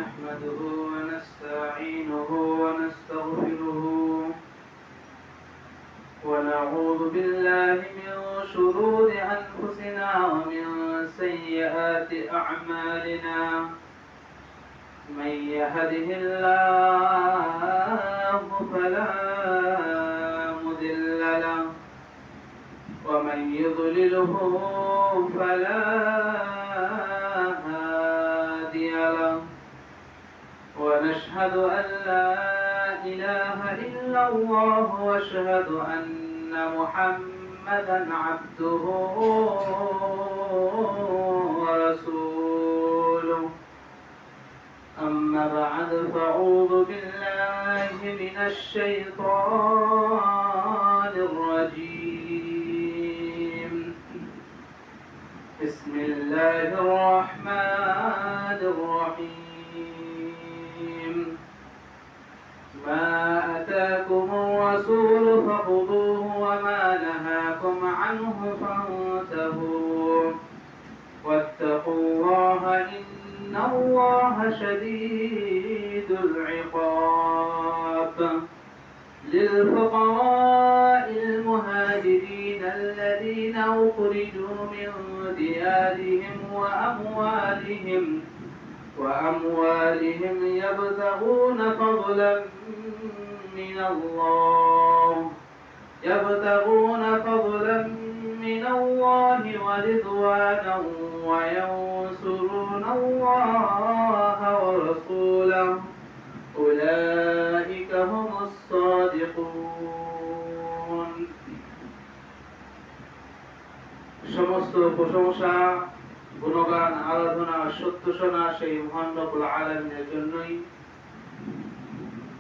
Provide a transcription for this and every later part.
نحمده ونستعينه ونستغفره ونعوذ بالله من شرور أنفسنا ومن سيئات أعمالنا من يهده الله فلا مضل له ومن يضلله فلا هادي له ونشهد أن لا إله إلا الله واشهد أن محمدا عبده ورسوله أما بعد فأعوذ بالله من الشيطان الرجيم بسم الله الرحمن الرحيم ما أتاكم الرسول فخذوه وما نهاكم عنه فانتهوا واتقوا الله إن الله شديد العقاب للفقراء المهاجرين الذين أخرجوا من ديارهم وأموالهم يبتغون فضلا من الله ورضوانا وينصرون الله ورسوله أولئك هم الصادقون সমস্ত প্রশংসা গুণগান আরাধনা সত্য শোনা সেই মহান রব্বুল আলামিনের জন্যই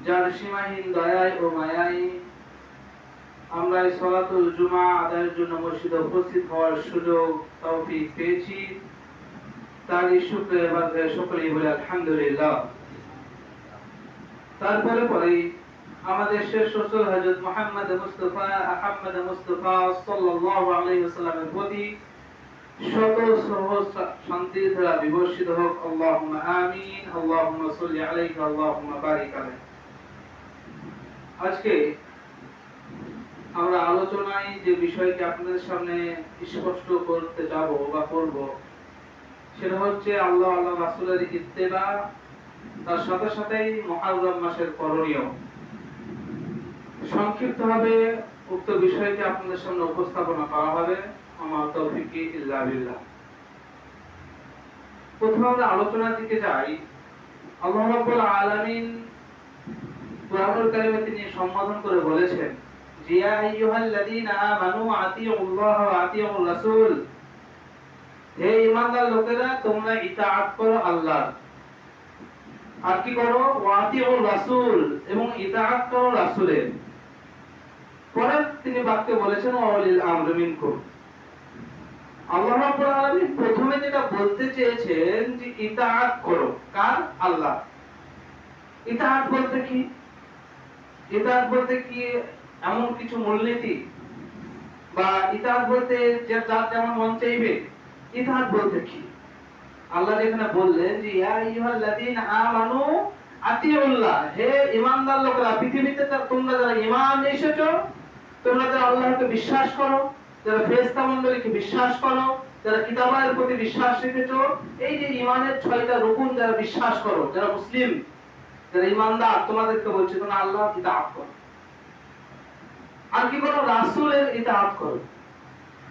যার সীমাহীন দয়ায় ও মায়ায় আমরা এই সালাতুল জুমা আদায়ের জন্য মসজিদে উপস্থিত হওয়ার সুযোগ তৌফিক পেয়েছি তারই শুকরিয়া এবারে সকলেই বলে আলহামদুলিল্লাহ। তারপরে আমাদের শেষ রাসূল হযরত মুহাম্মদ মুস্তাফা সাল্লাল্লাহু আলাইহি ওয়াসাল্লামের প্রতি শত সহস্র শান্তির ধারা বিবর্ষিত হোক। আল্লাহুম্মা আমিন। আল্লাহুম্মা সাল্লি আলাইহি আল্লাহুম্মা বারিক আলাইহি। আজকে আমরা আলোচনায় যে বিষয়টি আপনাদের সামনে স্পষ্ট করতে যাব বা করব সেটা হচ্ছে আল্লাহ রাসূলের ইত্তেবা, তার সাথে সাথেই মুহররম মাসের করণীয়। সংক্ষিপ্তভাবে উক্ত বিষয়টি আপনাদের সামনে উপস্থাপনা করা হবে। আমার তৌফিক ইল্লা বিল্লাহ। প্রথমে আমরা আলোচনার দিকে যাই। আল্লাহ রাব্বুল আলামিন কুরআনুল কারীমে তিনি সম্বোধন করে বলেছেন, ইয়া আইয়ুহাল্লাযীনা আমানু আতিউল্লাহ ওয়া আতিউর রাসূল, হে ঈমানদার লোকেরা তোমরা ইতাআত করো আল্লাহর, আর কি করো? ওয়া আতিউর রাসূল, এবং ইতাআত করো রাসূলের। পরে তিনি বাক্যে বলেছেন ওয়া উলিল আমরি মিনকুম। আল্লাহ রাব্বুল আলামিন প্রথমে যেটা বলতে চেয়েছেন যে ইতাআত করো, কার? আল্লাহ। ইতাআত বলতে কি? ইতাআত বলতে কি এমন কিছু মূলনীতি, বা ইতাআত বলতে যে যার যেমন মন চাইবে? ইতাআত বলতে কি? আল্লাহ এখানে বললেন যে ইয়া আইয়ুহাল্লাযীনা আমানু আতিউল্লাহ, হে ঈমানদার লোকেরা, পৃথিবীতে তোমরা যারা ঈমান এসেছো, তোমরা যারা আল্লাহকে বিশ্বাস করো, যারা ফেরেশতা মণ্ডলীকে বিশ্বাস করো, যারা কিতাবের প্রতি বিশ্বাস রেখেছো, এই যে ঈমানের 6টা রুকুন যারা বিশ্বাস করো, যারা মুসলিম, যারা ঈমানদার, তোমাদেরকে বলছি তোমরা আল্লাহর ইতাআত করো। আর কি করো? রাসূলের ইতাআত করো।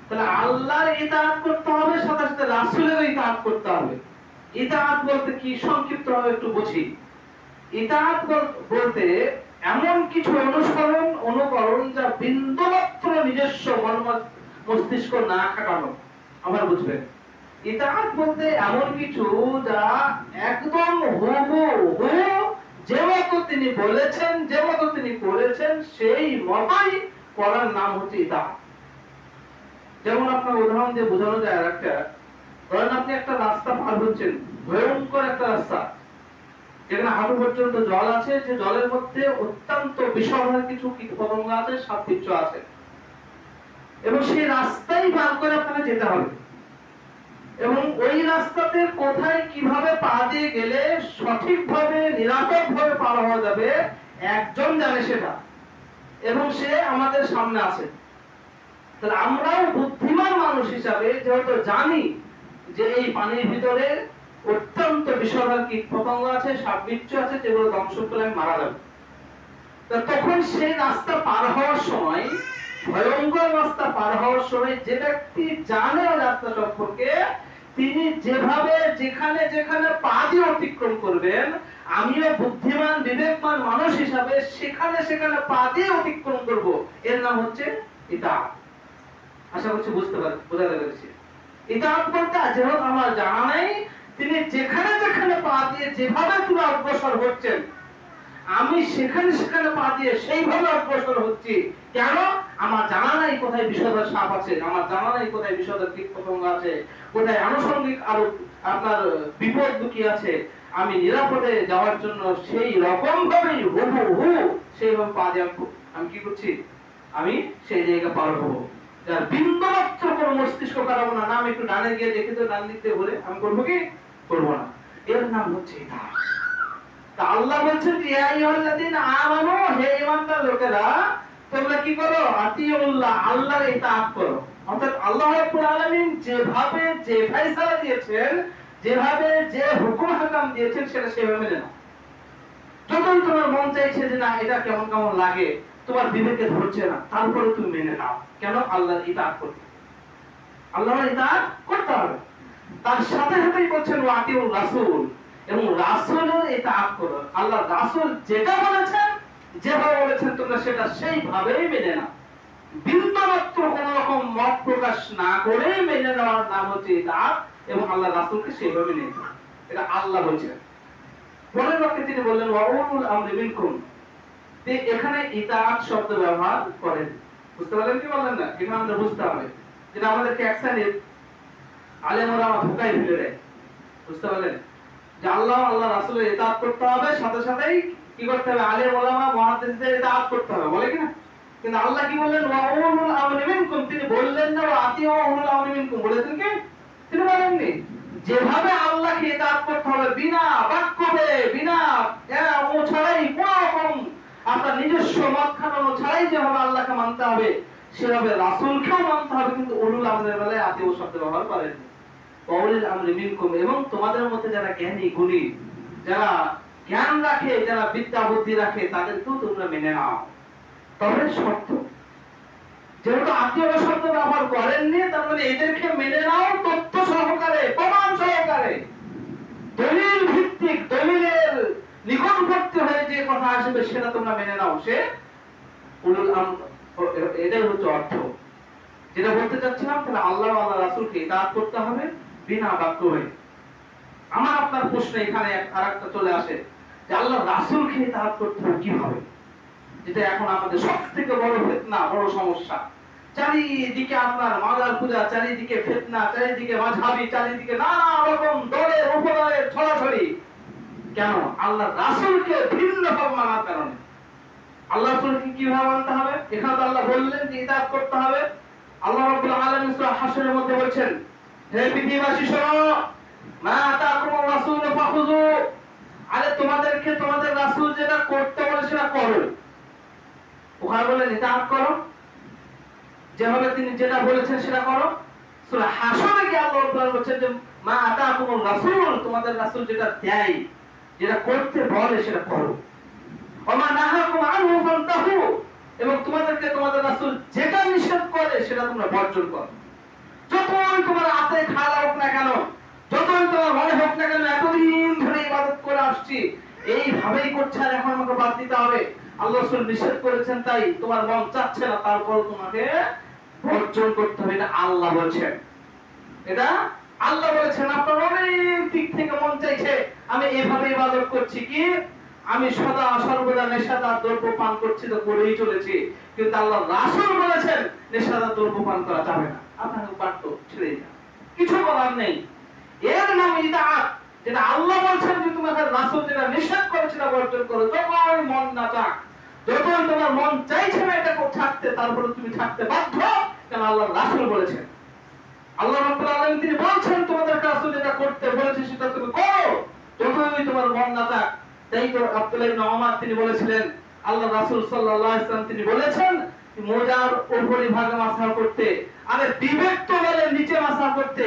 তাহলে আল্লাহর ইতাআত করতে হবে, সাথে সাথে রাসূলের ইতাআত করতে হবে। ইতাআত বলতে কি সংক্ষিপ্তভাবে একটু বুঝি। ইতাআত বলতে এমন কিছু অনুকরণ যা বিন্দুমাত্র নিজস্ব মস্তিষ্ক না খাটানো। আমার বুঝবেন, ইতাআত বলতে এমন কিছু যা একদম হুবহু যেমন তিনি বলেছেন, যেমন তিনি করেছেন, সেই মতই করার নাম হচ্ছে ইতাআত। যেমন আপনার উদাহরণ দিয়ে বোঝানো যায়, ধরেন আপনি একটা রাস্তা পার হচ্ছেন, ভয়ঙ্কর একটা রাস্তা, যেখানে হাঁটু পর্যন্ত জল আছে, যে জলের মধ্যে অত্যন্ত বিষধর কিছু কীটপতঙ্গ আছে, সাপ বিচ্ছু আছে, এবং সেই রাস্তাই পার করে আপনাকে যেতে হবে। এবং ওই রাস্তাতে কোথায় কিভাবে পা দিয়ে গেলে সঠিকভাবে নিরাপদভাবে পার হওয়া যাবে একজন জানে সেটা, এবং সে আমাদের সামনে আছে। তাহলে আমরাও বুদ্ধিমান মানুষ হিসাবে যেহেতু জানি যে এই পানির ভিতরে অত্যন্ত বিষধর কীট পতঙ্গ আছে, সাপ বিচ্ছু আছে, যেগুলো দংশন করলে আমি মারা যাবে। তখন সেই রাস্তা পার হওয়ার সময়, ভয়ঙ্কর রাস্তা পার হওয়ার সময় যে ব্যক্তি জানে ওই রাস্তা সম্পর্কে, তিনি যেভাবে যেখানে যেখানে পা দিয়ে অতিক্রম করবেন, আমিও বুদ্ধিমান বিবেকমান মানুষ হিসাবে সেখানে সেখানে পা দিয়ে অতিক্রম করব। এর নাম হচ্ছে ইতাআত। আশা করছি বোঝাতে পেরেছি। ইতাআত বলতে যেহেতু আমার জানা নেই, তিনি যেখানে যেখানে পা দিয়ে যেভাবে তিনি অগ্রসর হচ্ছেন, আমি সেখানে সেখানে পা দিয়ে সেইভাবে অগ্রসর হচ্ছি। কেন? আমার জানা নাই কোথায় বিষধর সাপ আছে, আমার জানা নাই কোথায় বিষধর কীট পতঙ্গ আছে, কোথায় আনুষঙ্গিক আরো আপনার বিপদ লুকিয়ে আছে। আমি নিরাপদে যাওয়ার জন্য সেই রকম ভাবেই হুবহু সেইভাবে পা দিয়ে আমি কি করছি, আমি সেই জায়গা পার হবো। যার বিন্দুমাত্র কোনো মস্তিষ্ক কাটাবো না, আমি একটু ডানে গিয়ে দেখে তো ডান দিক দিয়ে ঘুরে আমি করবো কি, করবো না। এর নাম হচ্ছে ইতাআত। আল্লাহ বলছেন যে ইয়া আইয়ুহাল্লাযীনা আমানু, হে ঈমানদার লোকেরা, তোমরা কি করো, আতিউল্লাহ, আল্লাহর ইতাআত করো। অর্থাৎ আল্লাহ রাব্বুল আলামিন যেভাবে যে ফয়সালা দিয়েছেন, যেভাবে যে হুকুম হাকাম দিয়েছেন, সেটা সেভাবে মেনে নাও। যখন তোমার মন চাইছে যে না এটা কেমন কেমন লাগে, তোমার বিবেকে ধরছে না, তারপরে তুমি মেনে নাও। কেন? আল্লাহর ইতাআত করতে, আল্লাহর ইতাআত করতে হবে। তার সাথে সাথেই বলছেন ওয়া আতিউর রাসূল, এবং রাসূলের ইতাআত করো। আল্লাহ রাসূল যেটা বলেছেন, যেভাবে বলেছেন, তোমরা সেটা সেইভাবেই মেনে নাও। বিন্দুমাত্র কোনো রকম মত প্রকাশ না করে মেনে নেওয়ার নাম হচ্ছে ইতাআত, এবং আল্লাহ রাসূলকে সেইভাবে মেনে নিতে। এটা আল্লাহ বলেছেন। পরের বাক্যে তিনি বললেন ওয়া উলুল আমরি মিনকুম। এখানে ইতাআত শব্দ ব্যবহার করেন। বুঝতে পারলেন কি বললেন না? এখানে আমাদের বুঝতে হবে, যেটা আমাদেরকে এক শ্রেণীর আলেমরা ধোঁকায় ফেলে দেয়। বুঝতে পারলেন যে আল্লাহ রাসূলের ইতাআত করতে হবে, সাথে সাথেই কি করতে হবে, আলেম ওলামা মুহাদ্দিসদের ইতাআত করতে হবে, বলে কিনা? কিন্তু আল্লাহ কি বললেন ওয়া উলুল আমরি মিনকুম, তিনি বললেন না ওয়া আতিউ উলুল আমরি মিনকুম, বলেছেন কি? তিনি বলেননি। যেভাবে আল্লাহকে ইতাআত করতে হবে, বিনা বাক্যে, বিনা ও ছাড়াই, কোনো রকম আপনার নিজস্ব মত খাটানো ছাড়াই যেভাবে আল্লাহকে মানতে হবে, সেভাবে রাসূলকেও মানতে হবে। কিন্তু উলুল আমরের বেলায় আতিউ শব্দ ব্যবহার করেননি। উলুল আমরি মিনকুম, এবং তোমাদের মধ্যে যারা জ্ঞানী গুণী, যারা জ্ঞান রাখে, যারা বিদ্যা বুদ্ধি রাখে, তাদেরকেও তোমরা মেনে নাও। তবে শর্ত, যেহেতু আত্মীয় শব্দ ব্যবহার করেননি, তার মানে এদেরকে মেনে নাও তথ্য সহকারে, প্রমাণ সহকারে, দলিল ভিত্তিক, দলিলের নিকটবর্তী হয়ে যে কথা আসবে সেটা তোমরা মেনে নাও। সে উলুল আমর, এটাই হচ্ছে অর্থ। যেটা বলতে চাচ্ছিলাম, তাহলে আল্লাহ আল্লাহ রাসূলকে ইতাআত করতে হবে বিনা বাক্য হয়ে। আমার আপনার প্রশ্ন এখানে আরেকটা চলে আসে যে আল্লাহ রাসূলকে ইতাআত করতে হবে কিভাবে? যেটা এখন আমাদের সবথেকে বড় ফিতনা, বড় সমস্যা। চারিদিকে আপনার মাজার পূজা, চারিদিকে ফিতনা, চারিদিকে মাযহাবি, চারিদিকে নানা রকম দলের উপদলের ছড়াছড়ি। কেন? আল্লাহ রাসূলকে ভিন্ন ভাবে মানার কারণে। আল্লাহ রাসূলকে কিভাবে মানতে হবে? এখানে তো আল্লাহ বললেন যে ইতাআত করতে হবে। আল্লাহ রাব্বুল আলামিন সূরা হাশরের মধ্যে বলেছেন, হে পৃথিবীবাসী শোনো, মা আতাকুমুর রাসূল ফাখুযু, আরে তোমাদেরকে তোমাদের রাসূল যেটা করতে বলে সেটা করো। ওখানে বলেন ইতাআত করো, যেভাবে তিনি যেটা বলেছেন সেটা করো। সূরা হাশরে কি আল্লাহ তাআলা বলেছেন যে মা আতাকুমুর রাসূল, তোমাদের রাসূল যেটা দেয়, যেটা করতে বলে সেটা করো। ওমা নাহাকুম আনহু ফান্তাহু, এবং তোমাদেরকে তোমাদের রাসূল যেটা নিষেধ করে সেটা তোমরা বর্জন করো। যতই তোমার হাতে খাওয়া হোক না কেন, যতই তোমার মনে হোক না কেন এতদিন ধরে ইবাদত করে আসছি, এইভাবেই করছে আর এখন আমাকে বাদ দিতে হবে, আল্লাহ রাসূল নিষেধ করেছেন তাই তোমার মন চাচ্ছে না, তারপর তোমাকে বর্জন করতে হবে। এটা আল্লাহ বলেছেন, এটা আল্লাহ বলেছেন। আপনার অনেক দিক থেকে মন চাইছে আমি এভাবে ইবাদত করছি, কি আমি সদা সর্বদা নেশাদার দ্রব্য পান করছি, তো করেই চলেছি, কিন্তু আল্লাহ রাসূল বলেছেন নেশাদার দ্রব্য পান করা যাবে না। আপনাকে বাধ্য ছেড়ে দিন, কিছু করার নেই। এর নাম ইতাআত। যেটা আল্লাহ বলছেন যে তোমাদের রাসূল যেটা নিষেধ করেছে সেটা বর্জন করো, যতই মন না চাক, যতই তোমার মন চাইছে না এটা ছাড়তে, তারপরে তুমি ছাড়তে বাধ্য, কারণ আল্লাহ রাসূল বলেছেন। আল্লাহ রাব্বুল আলামিন তিনি বলছেন তোমাদের কাছে যেটা করতে বলেছে সেটা তুমি করো, যতই তোমার মন না চাক। তাই তো আব্দুল্লাহ ইবনে ওমর তিনি বলেছিলেন, আল্লাহ রাসূল সাল্লাল্লাহু আলাইহি ওয়াসাল্লাম তিনি বলেছেন মোজার উপরি ভাগে মাসাহ করতে, আরে বিবেক তো বলে নিচে মাসাহ করতে।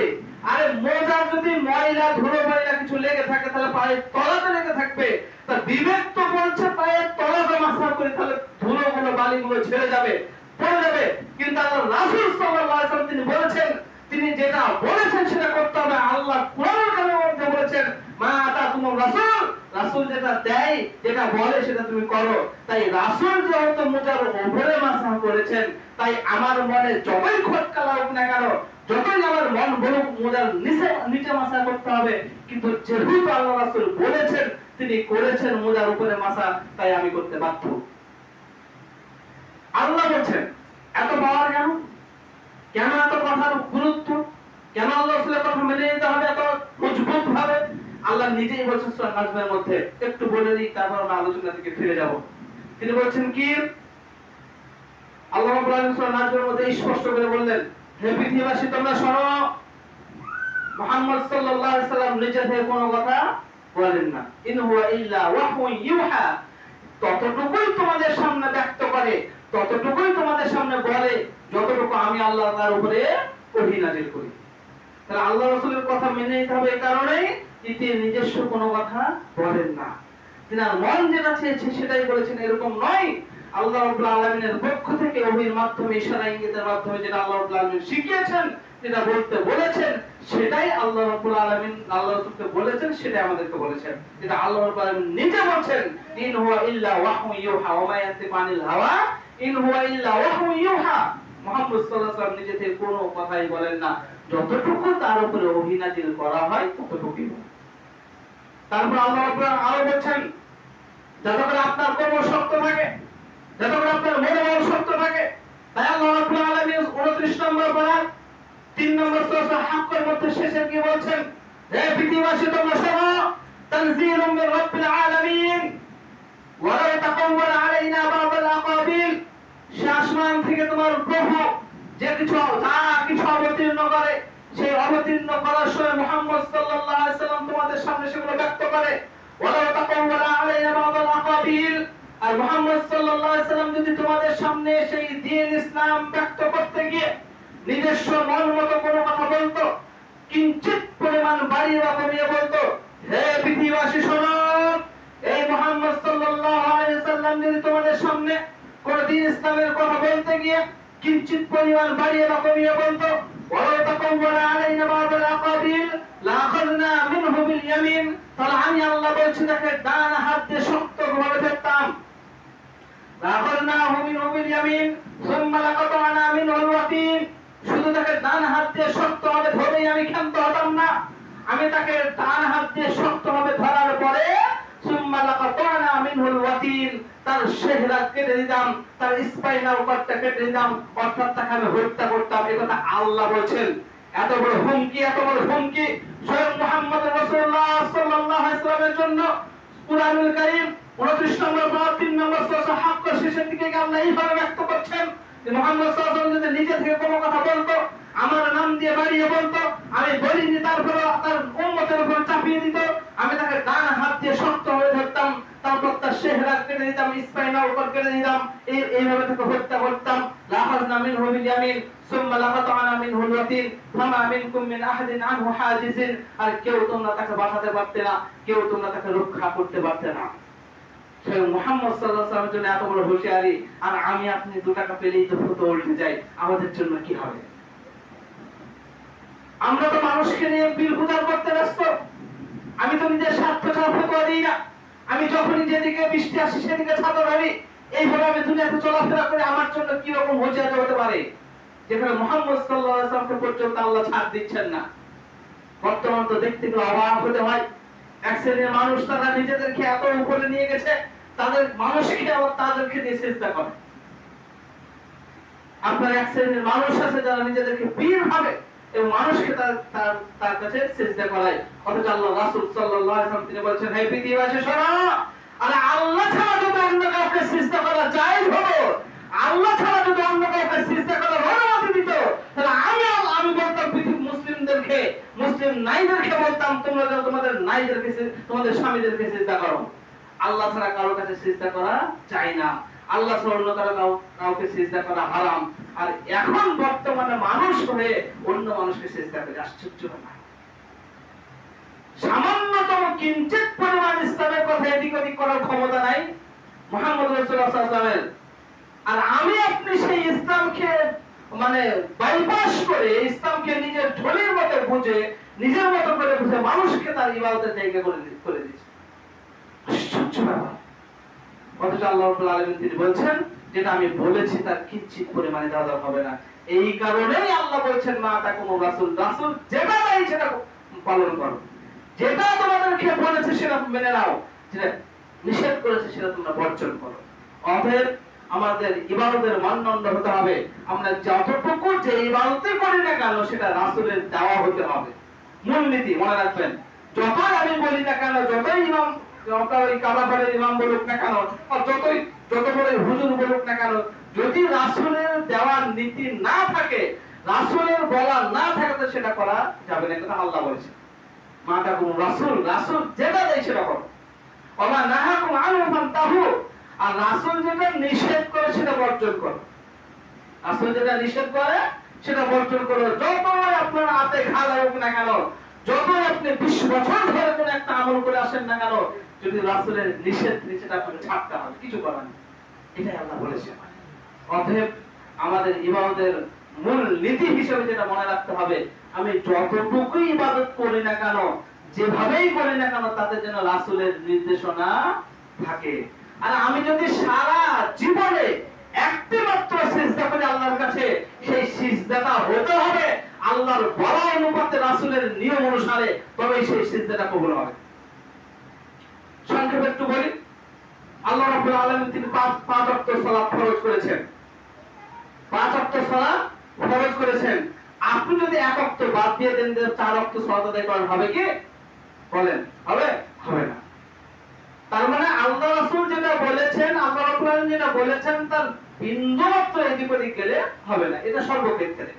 আরে মোজার যদি ময়লা ধুলো ময়লা কিছু লেগে থাকে তাহলে পায়ের তলাতে লেগে থাকবে, তা বিবেক তো বলছে পায়ের তলাতে মাসাহ করে, তাহলে ধুলোগুলো বালিগুলো ঝরে যাবে, পড়ে যাবে। কিন্তু আল্লাহ রাসূল সাল্লাল্লাহু আলাইহি ওয়াসাল্লাম তিনি বলেছেন, তিনি যেটা বলেছেন সেটা করতে হবে। আল্লাহ কোরআনের মধ্যে বলেছেন মা আতাকুমুর রাসূল, রাসূল যেটা দেয় যেটা বলে সেটা তুমি করো। তাই রাসূল যেহেতু মোজার উপরে মাসাহ করেছেন, তাই আমার মনে যতই খটকা লাগুক না কেন, যতই আমার মন বলুক মোজার নিচে মাসাহ করতে হবে, কিন্তু যেহেতু আল্লাহ রাসূল বলেছেন তিনি করেছেন মোজার উপরে মাসাহ, তাই আমি করতে বাধ্য। আল্লাহ বলছেন এত পাওয়ার কেন, কেন এত কথার গুরুত্ব, কেন আল্লাহ রাসূলের কথা মেনে নিতে হবে এত মজবুত ভাবে? আল্লাহ নিজেই বলছেন সূরা নাজমের মধ্যে, একটু বলে দিই তারপর আমরা আলোচনা থেকে ফিরে যাব। তিনি বলছেন কি, আল্লাহ রাব্বুল আলামিন সূরা নাজমের মধ্যে স্পষ্ট করে বললেন, হে পৃথিবীবাসী তোমরা শোনো, মুহাম্মদ সাল্লাল্লাহু আলাইহি সাল্লাম নিজে থেকে কোনো কথা বলেন না, ইন হুয়া ইল্লা ওয়াহয়ুন ইউহা, ততটুকুই তোমাদের সামনে ব্যক্ত করে, ততটুকুই তোমাদের সামনে বলে যতটুকু আমি আল্লাহ তার উপরে ওহী নাযিল করি। তাহলে আল্লাহ রাসূলের কথা মেনে নিতে হবে, এই কারণেই তিনি নিজস্ব কোনো কথা বলেন না, তিনার মন যেটা চেয়েছে সেটাই বলেছেন, এরকম নয়। আল্লাহ রাব্বুল আলামিনের পক্ষ থেকে ওহীর মাধ্যমে ইশারা ইঙ্গিতের মাধ্যমে যেটা আল্লাহ রাব্বুল আলামিন শিখিয়েছেন, যেটা বলতে বলেছেন সেটাই আল্লাহ রাব্বুল আলামিন আল্লাহ রাসূলকে বলেছেন, সেটাই আমাদেরকে বলেছেন। যেটা আল্লাহ রাব্বুল আলামিন নিজে বলছেন, ইন হুয়া ইল্লা ওয়াহয়ুন ইউহা ওয়া মা ইয়ানতিকু আনিল হাওয়া ইন হুয়া ইল্লা ওয়াহয়ুন ইউহা। মুহাম্মদ সাল্লাল্লাহু আলাইহি ওয়াসাল্লাম নিজে থেকে কোনো কথাই বলেন না, যতটুকু তার উপরে ওহী নাযিল করা হয় ততটুকুই। তারপর আল্লাহ রাব্বুল আলামিন আরো বলেন, যাতে করে আপনার কর্ম শক্ত থাকে, যাতে করে আপনার মনোবল শক্ত থাকে, তাই আল্লাহ রাব্বুল আলামিন 29 নম্বর পারা 3 নম্বর সূরা হাক্কের মধ্যে শেষে কি বলছেন, হে পৃথিবীবাসী তোমরা শোনো, তানজিলুম মির রাব্বিল আলামিন ওয়া লা তাকাওয়াল আলাইনা বা'দাল আকাবিল, সে আসমান থেকে তোমার প্রভু যে কিছু অবতীর্ণ করে, সেই অবতীর্ণ করার সময় মুহাম্মদ সাল্লাল্লাহু আলাইহি সাল্লাম তোমাদের সামনে সেগুলো ব্যক্ত করে। ওয়া লা তাকাওয়াল আলাইনা বা'দাল আকাবিল, আর মুহাম্মদ সাল্লাল্লাহু আলাইহি সাল্লাম যদি তোমাদের সামনে সেই দ্বীন ইসলাম ব্যক্ত করতে গিয়ে নিজস্ব মন মতো কোনো কথা বলতো, কিঞ্চিত পরিমাণ বাড়িয়ে বা কমিয়ে বলতো, হে পৃথিবীবাসী শোনো, এই মুহাম্মদ সাল্লাল্লাহু আলাইহি সাল্লাম যদি তোমাদের সামনে কোন দ্বীন ইসলামের কথা বলতে গিয়ে কিঞ্চিত পরিমাণ বাড়িয়ে বা কমিয়ে বলতো, ওয়া তাকাওয়ালা আলাইনা বা'দাল আকাবিল লাআখাযনা মিনহু বিল ইয়ামিন, তাহলে আমি আল্লাহ বলছি তাকে ডান হাত দিয়ে শক্তভাবে ধরতাম। লাআখাযনাহু মিনহু বিল ইয়ামিন সুম্মা লাকাতা'না মিনহুল ওয়াতিন, শুধু তাকে ডান হাত দিয়ে শক্তভাবে ধরেই আমি ক্ষান্ত হতাম না, আমি তাকে ডান হাত দিয়ে শক্তভাবে ধরার পরে সুম্মা লাকাতা'না মিনহুল ওয়াতিন, তার চেহারা কেটে দিতাম, তার স্পাইনাল কর্ডটা কেটে দিতাম, অর্থাৎ তাকে আমি হত্যা করতাম। এই কথা আল্লাহ বলেছেন। এত বড় হুমকি, এত বড় হুমকি স্বয়ং মুহাম্মদ রাসূলুল্লাহ সাল্লাল্লাহু আলাইহি ওয়াসাল্লামের জন্য কুরআনুল কারীম 29 নম্বর পারা 3 নম্বর সূরা হাক্কের শেষের দিকে আল্লাহ এইভাবে ব্যক্ত করছেন যে মুহাম্মদ সাল্লাল্লাহু আলাইহি ওয়াসাল্লাম যদি নিজে থেকে কোনো কথা বলতো, আমার নাম দিয়ে বাড়িয়ে বলতো, আমি বলিনি, তারপর তার উম্মতের উপর চাপিয়ে দিত, আমি তাকে ডান হাত দিয়ে শক্ত হয়ে ধরতাম, তারপর তার চেহারা কেটে দিতাম, স্পাইনাল কর্ড কেটে দিতাম, এইভাবে তাকে হত্যা করতাম। লাআখাযনা মিনহু বিল ইয়ামিন সুম্মা লাকাতা'না মিনহুল ওয়াতিন ফামা মিনকুম মিন আহাদিন আনহু হাজিজিন, আর কেউ তোমরা তাকে বাঁচাতে পারতে না, কেউ তোমরা তাকে রক্ষা করতে পারতে না। সেই মুহাম্মদ সাল্লাল্লাহু আলাইহি ওয়াসাল্লামের জন্য এত বড় হুঁশিয়ারি, আর আমি আপনি 2 টাকা পেলেই তো ফুটো উল্টে যাই, আমাদের জন্য কি হবে? আমরা তো মানুষকে নিয়ে বিল প্রচার করতে ব্যস্ত। আমি তো নিজের স্বার্থ ছাড়া ফতোয়া দিই না, আমি যখনই যেদিকে বৃষ্টি আসে সেদিকে ছাতা ধরি, এইভাবে আমি দুনিয়াতে চলাফেরা করে আমার জন্য কি রকম হুঁশিয়ারি হতে পারে, যেখানে মুহাম্মদ সাল্লাল্লাহু আলাইহি ওয়াসাল্লামকে পর্যন্ত আল্লাহ ছাড় দিচ্ছেন না। বর্তমান তো দেখতে গেলে অবাক হতে হয়, এক শ্রেণীর মানুষ তারা নিজেদেরকে এত উপরে নিয়ে গেছে, তাদের মানুষকে আবার তাদেরকে দিয়ে চেষ্টা করে। আপনার এক শ্রেণীর মানুষ আছে যারা নিজেদেরকে বীর ভাবে এবং মানুষকে তার কাছে সিজদা করায়, অথচ আল্লাহ রাসূল সাল্লাল্লাহু আলাইহি ওয়াসাল্লাম তিনি বলেছেন, হে পৃথিবীবাসী শোনো, আরে আল্লাহ ছাড়া যদি অন্য কাউকে সিজদা করা জায়েজ হলো, আল্লাহ ছাড়া যদি অন্য কাউকে সিজদা করার অনুমতি দিত, তাহলে আমি বলতাম পৃথিবী নাইদেরকে বলতাম তোমরা যেন তোমাদের নাইদেরকে তোমাদের স্বামীদেরকে সিজদা করো। আল্লাহ ছাড়া কারোর কাছে সিজদা করা চাই না, আল্লাহ ছাড়া অন্য কাউকে সিজদা করা হারাম। আর এখন বর্তমানে মানুষ হয়ে অন্য মানুষকে সিজদা করে, আশ্চর্য না? সামান্যতম কিঞ্চিত পরিমাণ ইসলামের কথা এদিক ওদিক করার ক্ষমতা নাই মুহাম্মদ রাসূলুল্লাহ সাল্লাল্লাহু আলাইহি ওয়াসাল্লামের। আর আমি আপনি সেই ইসলামকে বাইপাস করে, ইসলামকে নিজের ঢোলের মতো বুঝে, নিজের মতো করে বুঝে মানুষকে তার ইবাদতের জায়গা করে দিয়েছে। আশ্চর্য ব্যাপার। অথচ আল্লাহ রাব্বুল আলামিন তিনি বলছেন যেটা আমি বলেছি তার কিঞ্চিত পরিমাণে দেওয়া হবে না। এই কারণেই আল্লাহ বলছেন মা তাকুমু রাসূল, রাসূল যেটা বলে সেটা পালন করো, যেটা তোমাদেরকে বলেছে সেটা মেনে নাও, যেটা নিষেধ করেছে সেটা তোমরা বর্জন করো। অতএব আমাদের ইবাদতের মানদণ্ড হতে হবে, আমরা যতটুকু যে ইবাদতই করি না কেন সেটা রাসূলের দেওয়া হতে হবে। মূলনীতি মনে রাখবেন, যতই আমি বলি না কেন, যতই ইমাম ওই কাবাঘরের ইমাম বলুক না কেন, যত বড় হুজুর বলুক না কেন, যদি রাসূলের দেওয়ার নীতি না থাকে, রাসূলের বলা না থাকে, তো সেটা করা যাবে না। কথা আল্লাহ বলেছেন মা তাকুমু রাসূল, রাসূল যেটা দেয় সেটা করো। ওমা নাহাকুম আনহু ফান্তাহু, আর রাসূল যেটা নিষেধ করে সেটা বর্জন করো। রাসূল যেটা নিষেধ করে সেটা বর্জন করো। যতই আপনার হাতে ঘা লাগুক না কেন, যতই আপনি 20 বছর ধরে কোন একটা আমল করে আসেন না কেন, যদি রাসূলের নিষেধ সেটা আপনাকে ছাড়তে হবে, কিছু করার নেই। এটাই আল্লাহ বলেছেন। অতএব আমাদের ইবাদতের মূল নীতি হিসেবে যেটা মনে রাখতে হবে, আমি যতটুকুই ইবাদত করি না কেন, যেভাবেই করি না কেন, তাতে যেন রাসূলের নির্দেশনা থাকে। আর আমি যদি সারা জীবনে একটি মাত্র সিজদা করি আল্লাহর কাছে, সেই সিজদাটা হতে হবে আল্লাহর বলা অনুপাতে, রাসূলের নিয়ম অনুসারে, তবেই সেই সিজদাটা কবুল হবে। সংক্ষেপে একটু বলি, আল্লাহ রাব্বুল আলামিন তিনি 5 ওয়াক্ত সালাত ফরজ করেছেন। 5 ওয়াক্ত সালাত ফরজ করেছেন। আপনি যদি 1 ওয়াক্ত বাদ দিয়ে দেন, 4 ওয়াক্ত সালাত আদায় করেন, হবে কি? বলেন, হবে? হবে না। তার মানে আল্লাহ রাসূল যেটা বলেছেন, আল্লাহ রাব্বুল আলামিন যেটা বলেছেন, তার বিন্দুমাত্র এদিক ওদিক গেলে হবে না। এটা সর্বক্ষেত্রে।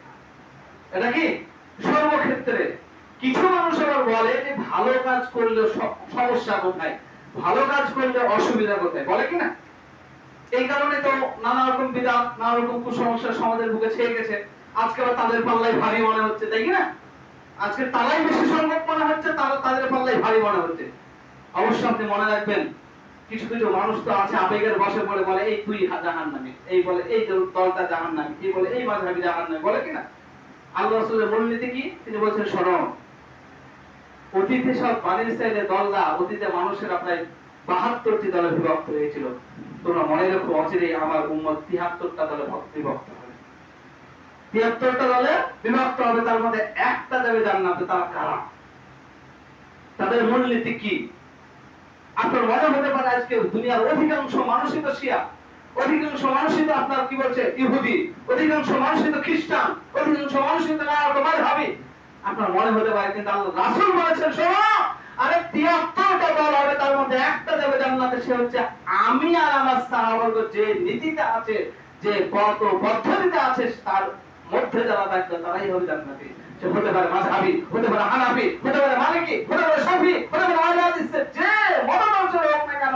এটা কি? সর্বক্ষেত্রে। কিছু মানুষ আবার বলে যে ভালো কাজ করলে সমস্যা কোথায়, ভালো কাজ করলে অসুবিধা কোথায়, বলে কি না? এই কারণে তো নানা রকম বিদআত, নানা রকম কুসংস্কার সমাজের বুকে ছেয়ে গেছে। আজকে তাদের পাল্লায় ভারী মনে হচ্ছে, তাই কি না? আজকে তারাই বেশি সংখ্যক মনে হচ্ছে, তাদের পাল্লায় ভারী মনে হচ্ছে। অবশ্যই আপনি মনে রাখবেন, কিছু কিছু মানুষ তো আছে আবেগের বশে পড়ে বলে এই তুই জাহান্নামী, এই বলে এই দলটা জাহান্নামী, এই বলে এই মাযহাবী জাহান্নামী, বলে কি না? আল্লাহ রাসূলের মূলনীতি কি? তিনি বলছেন শোনো, অতীতে সব বানি ইসরাইলের দলরা, অতীতে মানুষেরা প্রায় 72টি দলে বিভক্ত হয়েছিল। তোমরা মনে রাখো, অচিরেই আমার উম্মত 73টা দলে বিভক্ত হবে। 73টা দলে বিভক্ত হবে, তার মধ্যে একটা যাবে জান্নাতে। তারা কারা? তাদের মূলনীতি কি? আপনার মনে হতে পারে আজকে দুনিয়ার অধিকাংশ মানুষই তো শিয়া, অধিকাংশ মানুষই তো আপনার কি বলছে ইহুদি, অধিকাংশ মানুষই তো খ্রিস্টান, অধিকাংশ মানুষই তো মাযহাবী। আপনার মনে হতে পারে, কিন্তু আল্লাহ রাসূল বলেছেন শোনো, আরে 73টা দল হবে, তার মধ্যে একটা যাবে জান্নাতে। সে হচ্ছে আমি আর আমার সাহাবাগণ যে নীতিতে আছে, যে পদ্ধতিতে আছে, তার মধ্যে যারা থাকবে তারাই হবে জান্নাতি। সে হতে পারে মাযহাবী, হতে পারে হানাফি, হতে পারে মালিকি, হতে পারে শাফি, হতে পারে আহলে হাদিসের যে মতাদর্শের হোক না কেন,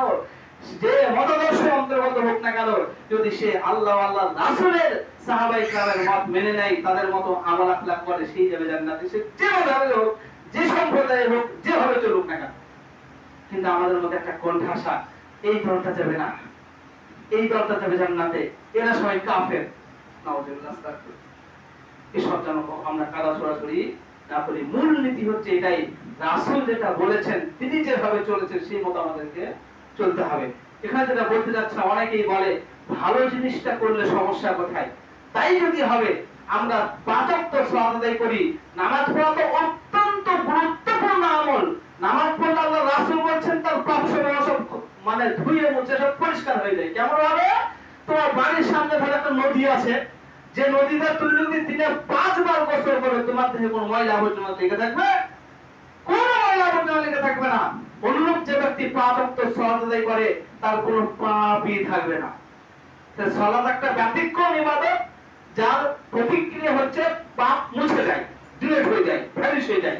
যে মতাদর্শের অন্তর্গত হোক না কেন, যদি সে আল্লাহ আল্লাহ রাসূলের সাহাবায়ে কেরামের মত মেনে নেয়, তাদের মতো আমল আখলাক করে, সেই যাবে জান্নাতে। সে যেভাবে হোক, যে সম্প্রদায়ের হোক, যেভাবে চলুক না কেন। কিন্তু আমাদের মধ্যে একটা কোণঠাসা, এই দলটা যাবে না, এই দলটা যাবে জান্নাতে, এরা সবাই কাফের। নাউযুবিল্লাহ। এসব যেন আমরা কাদা ছড়াছড়ি না করি। মূল নীতি হচ্ছে এটাই, রাসূল যেটা বলেছেন, তিনি যেভাবে চলেছেন, সেই মতো আমাদেরকে চলতে হবে। এখানে যেটা বলতে যাচ্ছে, অনেকেই বলে ভালো জিনিসটা করলে সমস্যা কোথায়? তাই যদি হবে আমরা 5 ওয়াক্ত সালাত আদায় করি, নামাজ পড়া তো অত্যন্ত গুরুত্বপূর্ণ আমল। নামাজ পড়লে আল্লাহ রাসূল বলেছেন তার পাপ সব ধুয়ে মুছে সব পরিষ্কার হয়ে যায়। কেমন হবে? তোমার বাড়ির সামনে ধরে একটা নদী আছে, যে নদীতে তুমি যদি দিনে 5 বার গোসল করো, তোমার দেহে কোনো ময়লা আবর্জনা লেগে থাকবে? কোনো ময়লা আবর্জনা লেগে থাকবে না। অনুরূপ যে ব্যক্তি 5 ওয়াক্ত সালাত আদায় করে, তার কোনো পাপই থাকবে না। তাই সালাত একটা ব্যতিক্রম ইবাদত, যার প্রতিক্রিয়া হচ্ছে পাপ মুছে যায়, ডিলিট হয়ে যায়, ভ্যানিশ হয়ে যায়।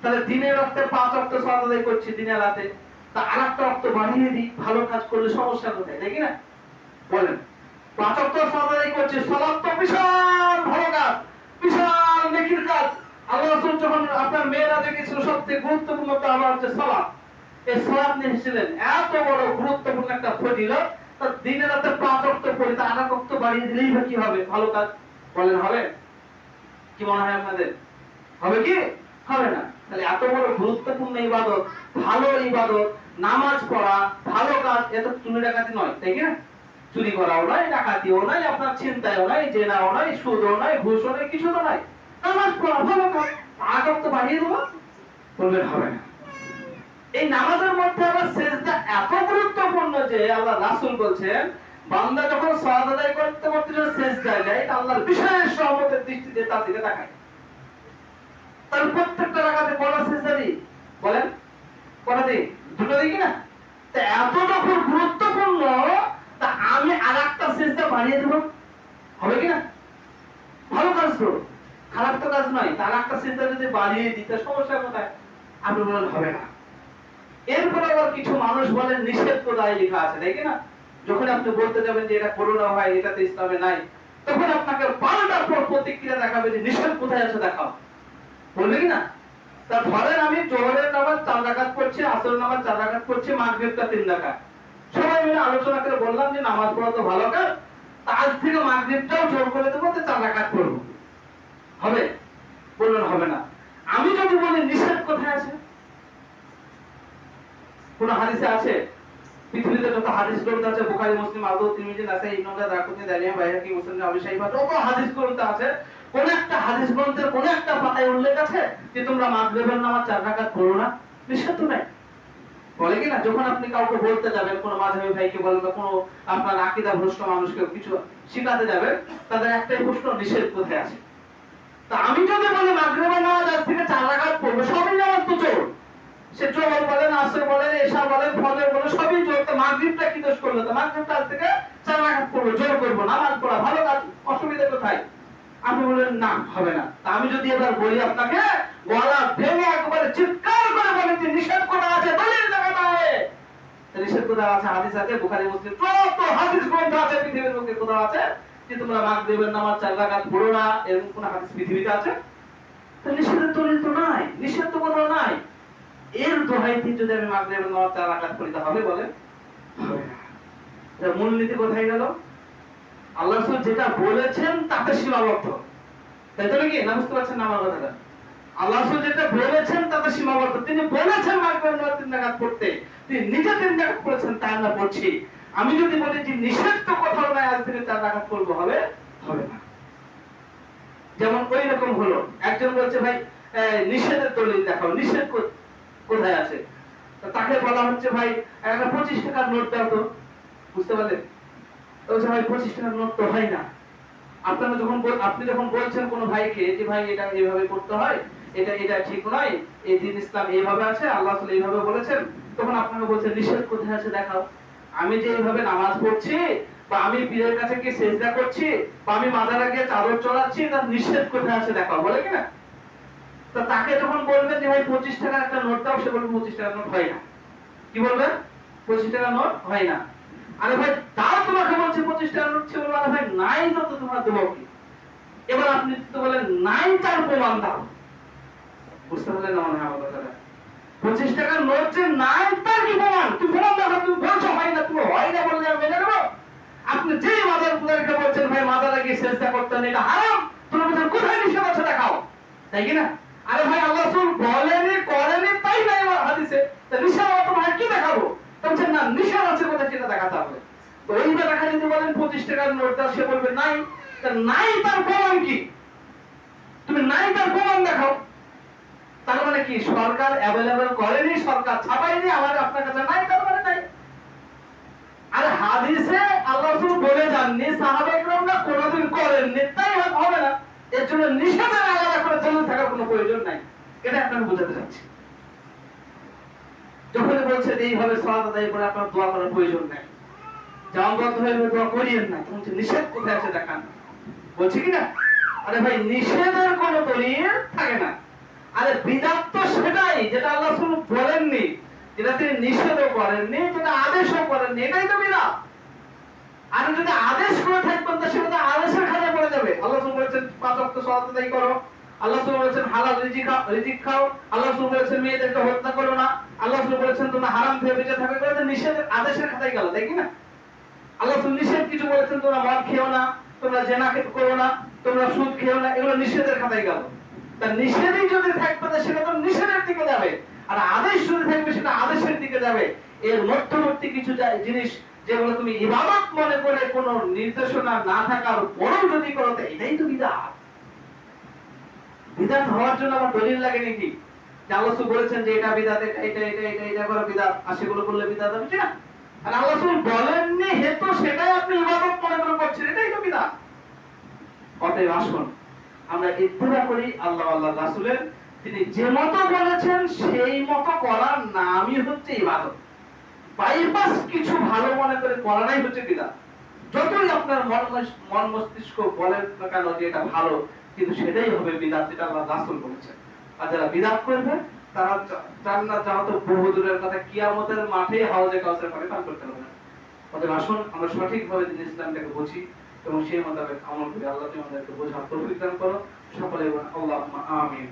তাহলে দিনের রাতে 5 ওয়াক্ত সালাত আদায় করছি দিনের রাতে, তা আরেকটা ওয়াক্ত বাড়িয়ে দিই, ভালো কাজ করলে সমস্যা কোথায়, তাই কি না? বলেন, 5 ওয়াক্ত সালাত আদায় করছি, সালাত তো বিশাল ভালো কাজ, বিশাল নেকির কাজ। আল্লাহ রাসূল যখন আপনার মেয়েরাজে গেছিল, সবচেয়ে গুরুত্বপূর্ণ আমল হচ্ছে সালাত। এই সালাত নিয়ে এসেছিলেন, এত বড় গুরুত্বপূর্ণ একটা ফজিলত, তার দিনে রাতে 5 ওয়াক্ত পড়ি, তা আরেক ওয়াক্ত বাড়িয়ে দিলেই বা কি হবে, ভালো কাজ। বলেন হবে? কি মনে হয় আপনাদের? হবে কি? হবে না। তাহলে এত বড় গুরুত্বপূর্ণ ইবাদত, ভালো ইবাদত, নামাজ পড়া, ভালো কাজ, এটা চুরি ডাকাতি নয়, তাই কি না? চুরি করাও নয়, ডাকাতিও নয়, আপনার ছিনতাইও নয়, জেনাও নয়, সুদও নয়, ঘুষও নয়, কিছু তো নয়। নামাজ পড়া ভালো কাজ, আগত তো বাড়িয়ে দেবো, বলবেন হবে না। এই নামাজের মধ্যে আবার সেজদা এত গুরুত্বপূর্ণ যে আল্লাহ রাসূল বলছেন, বান্দা যখন সালাত আদায় করতে করতে যখন সেজদায় যায়, তা আল্লাহর বিশেষ রহমতের দৃষ্টিতে তার দিকে তাকায়। তার প্রত্যেকটা রাকাতে কয়টা সেজদা দিই বলেন? কয়টা দিই? দুটো দিই কিনা? তা এত যখন গুরুত্বপূর্ণ, তা আমি আরেকটা সেজদা বাড়িয়ে দেব, হবে কিনা? ভালো কাজ তো, খারাপ তো কাজ নয়। তার একটা সেজদা যদি বাড়িয়ে দিতে সমস্যা কোথায়? আপনি বলেন হবে না। এরপর আবার কিছু মানুষ বলেন নিষেধ কোথায় লেখা আছে, তাই না? যখন আপনি বলতে যাবেন যে এটা করো না ভাই, এটা তো ইসলামে নাই, তখন আপনাকে পাল্টার পর প্রতিক্রিয়া দেখাবে যে নিষেধ কোথায় আছে দেখাও, বলবে কি না? তা ধরেন আমি জোহরের নামাজ 4 রাকাত পড়ছি, আসরের নামাজ 4 রাকাত পড়ছি, মাগরিবটা 3 রাকাত। সবাই মিলে আলোচনা করে বললাম যে নামাজ পড়া তো ভালো কাজ, আজ থেকে মাগরিবটাও জোর করে দেবো, তো 4 রাকাত পড়বো, হবে? বললেন হবে না। আমি যদি বলি নিষেধ কোথায় আছে, কোন হাদিসে আছে? পৃথিবীতে যত হাদিস গ্রন্থ আছে, বুখারী, মুসলিম, আবু তিরমিজি, নাসাই, ইবনে মাজাহ, দারকুতনি, দারিমি, বাইহাকি, মুসলিম, আবু শাইবা, যত হাদিস গ্রন্থ আছে, কোন একটা হাদিস গ্রন্থের কোন একটা পাতায় উল্লেখ আছে যে তোমরা মাগরিবের নামাজ 4 রাকাত পড়ো না? নিষেধ তো নাই, বলে কি না? যখন আপনি কাউকে বলতে যাবেন, কোন মাযহাবী ভাইকে বলেন বা কোন আপনার আকীদা ভ্রষ্ট মানুষকে কিছু শিখাতে যাবেন, তাদের একটাই প্রশ্ন, নিষেধ কোথায় আছে? তা আমি যদি বলি মাগরিবের নামাজ আজ থেকে 4 রাকাত পড়বো, সবই নামাজ তো চোর, সে জোহর বলেন, আসর বলেন, এশা বলেন, ফজর বলেন, সবই জোর। তো মাগরিবটা কি দোষ করলো? তো মাগরিবটা আজ থেকে 4 রাকাত পড়বো, জোর করবো, নামাজ পড়া ভালো কাজ, অসুবিধা কোথায়? আপনি বলেন না, হবে না। তা আমি যদি এবার বলি আপনাকে, গলা ভেঙে একবারে চিৎকার করে বলেন যে নিষেধ করা আছে, দলিল দেখাতে, নিষেধ কোথায় আছে? হাদিস আছে, বুখারী, মুসলিম, যত হাদিস গ্রন্থ আছে পৃথিবীর মধ্যে, কোথাও আছে যে তোমরা মাগরিবের নামাজ 4 রাকাত পড়ো না? এরকম কোন হাদিস পৃথিবীতে আছে? তো নিষেধের দলিল তো নাই, নিষেধ তো কোথাও নাই। এর দোহাইতে যদি আমি মাগরিবের নামাজ 4 রাকাত পড়ি, তা হবে বলেন? হবে না। এর মূলনীতি কোথায় গেল? আল্লাহ রাসূল যেটা বলেছেন তাতে সীমাবদ্ধ, তাই তো নাকি? না, বুঝতে পারছেন না আমার কথাটা? আল্লাহ রাসূল যেটা বলেছেন তাতে সীমাবদ্ধ। তিনি বলেছেন মাগরিবের নামাজ 3 রাকাত পড়তে, তিনি নিজে 3 রাকাত পড়েছেন, তাই আমরা পড়ছি। আমি যদি বলি যে নিষেধ তো কোথাও নাই, আজ থেকে 4 রাকাত পড়বো, হবে? হবে না। যেমন ওই রকম হলো, একজন বলছে ভাই নিষেধের দলিল দেখাও, নিষেধ কোথায় আছে? তাকে বলা হচ্ছে ভাই একটা 25 টাকার নোট দাও তো, বুঝতে পারলেন? বলছে ভাই 25 টাকার নোট তো হয় না। আপনি যখন বলছেন কোন ভাইকে যে ভাই এটা এইভাবে করতে হয়, এটা এটা ঠিক নয়, এই দিন ইসলাম এইভাবে আছে, আল্লাহ রাসূল এইভাবে বলেছেন, তখন আপনাকে বলছে নিষেধ কোথায় আছে দেখাও। আমি যে এইভাবে নামাজ পড়ছি, বা আমি পীরের কাছে গিয়ে সেজদা করছি, বা আমি মাজারে গিয়ে চাদর চড়াচ্ছি, তার নিষেধ কোথায় আছে দেখাও, বলে কিনা? তো তাকে যখন বলবেন যে ভাই 25 টাকার একটা নোট দাও, সে বলবে 25 টাকার নোট হয় না। কি বলবেন? 25 টাকার নোট হয় না। আরে ভাই তাও তোমাকে বলছে 25 টাকার নোট, সে বলবে আরে ভাই নাই তো, তোমার দেবো কি? এবার আপনি তো বলেন নাই, তার প্রমাণ দাও। বুঝতে পারলেন না মনে হয় আমার কথাটা? 25 টাকার নোট যে নাই, তার কি প্রমাণ? তুমি প্রমাণ দাও। তুমি বলছো হয় না, তুমি হয় না বললে আমি মেনে নেবো? আপনি যেই মাজার পূজারীকে বলছেন ভাই মাজারে গিয়ে সেজদা করতেন, এটা হারাম, তুমি বলছেন কোথায় নিষেধ আছে দেখাও, তাই কি না? আরে ভাই আল্লাহ রাসূল বলেনি, করেনি, তাই নাই আমার হাদিসে, তা নিষেধ আছে ভাই কি দেখাবো? বলছেন না, নিষেধ আছে কোথায় সেটা দেখাতে হবে। তো ওইটা দেখা যদি বলেন 25 টাকার নোট দাও, সে বলবে নাই। তা নাই তার প্রমাণ কি? তুমি নাই তার প্রমাণ দেখাও। তার মানে কি? সরকার অ্যাভেলেবল করেনি, সরকার ছাপায়নি, আমার আপনার কাছে নাই, তার মানে নাই। আর হাদিসে আল্লাহ রাসূল বলে যাননি, সাহাবায়ে কেরামরা কোনোদিন করেননি, তাই হবে না। এর জন্য নিষেধের আলাদা করে দলিল থাকার কোনো প্রয়োজন নাই, এটা আপনাকে বোঝাতে চাচ্ছি। যখন বলছেন এইভাবে সালাত আদায় করে আপনার দোয়া করার প্রয়োজন নাই, জামাবদ্ধ হয়ে দোয়া করিয়েন না, তখন নিষেধ কোথায় আছে দেখান, বলছি কি না? আরে ভাই নিষেধের কোনো দলিল থাকে না। আরে বিদআত তো সেটাই যেটা আল্লাহ রাসূল বলেননি, যেটা তিনি নিষেধও করেননি, যেটা আদেশও করেননি, এটাই তো বিদআত। আর যদি আদেশ করে থাকবেন তো সেটা তো আদেশের খাতায় পড়ে যাবে। আল্লাহ রাসূল বলেছেন 5 ওয়াক্ত সালাত আদায় করো, আল্লাহ রাসূল বলেছেন হালাল রিজিক খাও, আল্লাহ রাসূল বলেছেন মেয়েদেরকে হত্যা করো না, আল্লাহ রাসূল বলেছেন তোমরা হারাম থেকে বেঁচে থাকো, এগুলো তো নিষেধের আদেশের খাতায় গেল, তাই কি না? আল্লাহ রাসূল নিষেধ কিছু বলেছেন, তোমরা মদ খেও না, তোমরা জেনা করো না, তোমরা সুদ খেও না, এগুলো নিষেধের খাতায় গেল। তা নিষেধই যদি থাকবে তো সেটা তো নিষেধের দিকে যাবে, আর আদেশ যদি থাকবে সেটা আদেশের দিকে যাবে। এর মধ্যবর্তী কিছু জিনিস যেগুলো তুমি ইবাদত মনে করে কোনো নির্দেশনা না থাকার পরেও যদি করো তো এটাই তো বিদআত। বিদআত হওয়ার জন্য আবার দলিল লাগে নাকি? যে আল্লাহ রাসূল বলেছেন যে এটা বিদআত, এটা করো বিদআত, আর সেগুলো করলে বিদআত হবে, ঠিক না? আর আল্লাহ রাসূল বলেননি হেতু সেটাই আপনি ইবাদত মনে করে করছেন, এটাই তো বিদআত। অতএব আসুন আমরা ইত্তেবা করি আল্লাহ আল্লাহর রাসূলের, তিনি যে মতো বলেছেন সেই মতো করার নামই হচ্ছে ইবাদত। বাইপাস কিছু ভালো মনে করে করাটাই হচ্ছে বিদআত। যতই আপনার মন মস্তিষ্ক বলেন না কেন যে এটা ভালো, কিন্তু সেটাই হবে বিদআত, যেটা আল্লাহর রাসূল বলেছেন। আর যারা বিদআত করবে তারা জান্নাত যাওয়া তো বহু দূরের কথা, কিয়ামতের মাঠে হাউজে কাউসার পানি পান করতে হবে না। অতএব আসুন আমরা সঠিকভাবে দিন ইসলামটাকে বুঝি এবং সেই মোতাবেক আমল করি। আল্লাহ তুমি আমাদেরকে বোঝার তৌফিক দান করো, সকলে বলেন আল্লাহুম্মা আমিন।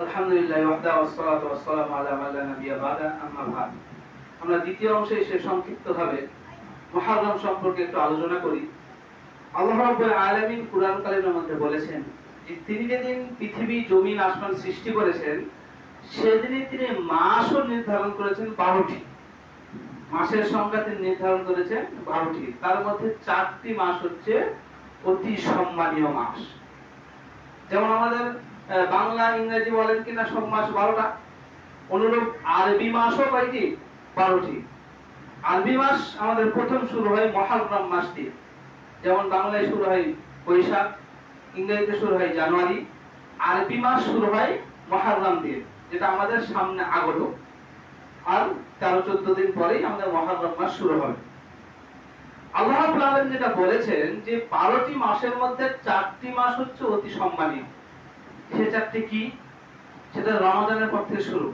আলহামদুলিল্লাহ ওয়াহদা ওয়াসসালাতু ওয়াসসালামু আলা মান লা নাবিয়্যা বাদা, আম্মা বাদ। আমরা দ্বিতীয় অংশে এসে সংক্ষিপ্তভাবে মুহররম সম্পর্কে একটু আলোচনা করি। আল্লাহ রাব্বুল আলামিন কুরআন কারীমের মধ্যে বলেছেন যে তিনি যেদিন পৃথিবী জমিন আসমান সৃষ্টি করেছেন সেদিনই তিনি মাসও নির্ধারণ করেছেন 12টি। মাসের সংখ্যা তিনি নির্ধারণ করেছেন 12টি। তার মধ্যে 4টি মাস হচ্ছে অতি সম্মানীয় মাস। যেমন আমাদের বাংলা ইংরেজি বলেন কিনা সব মাস 12টা, অনুরূপ আরবি মাসও কয়টি? 12টি। আরবি মাস আমাদের প্রথম শুরু হয় মুহররম মাস দিয়ে। যেমন বাংলায় শুরু হয় বৈশাখ, ইংরেজিতে শুরু হয় জানুয়ারি, আরবি মাস শুরু হয় মুহররম দিয়ে, যেটা আমাদের সামনে আগত। আর 13-14 দিন পরেই আমাদের মুহররম মাস শুরু হবে। আল্লাহ রাব্বুল আলামিন যেটা বলেছেন যে 12টি মাসের মধ্যে 4টি মাস হচ্ছে অতি সম্মানীয়। সে 4টি কি? সেটা রমাদানের পর থেকে শুরু,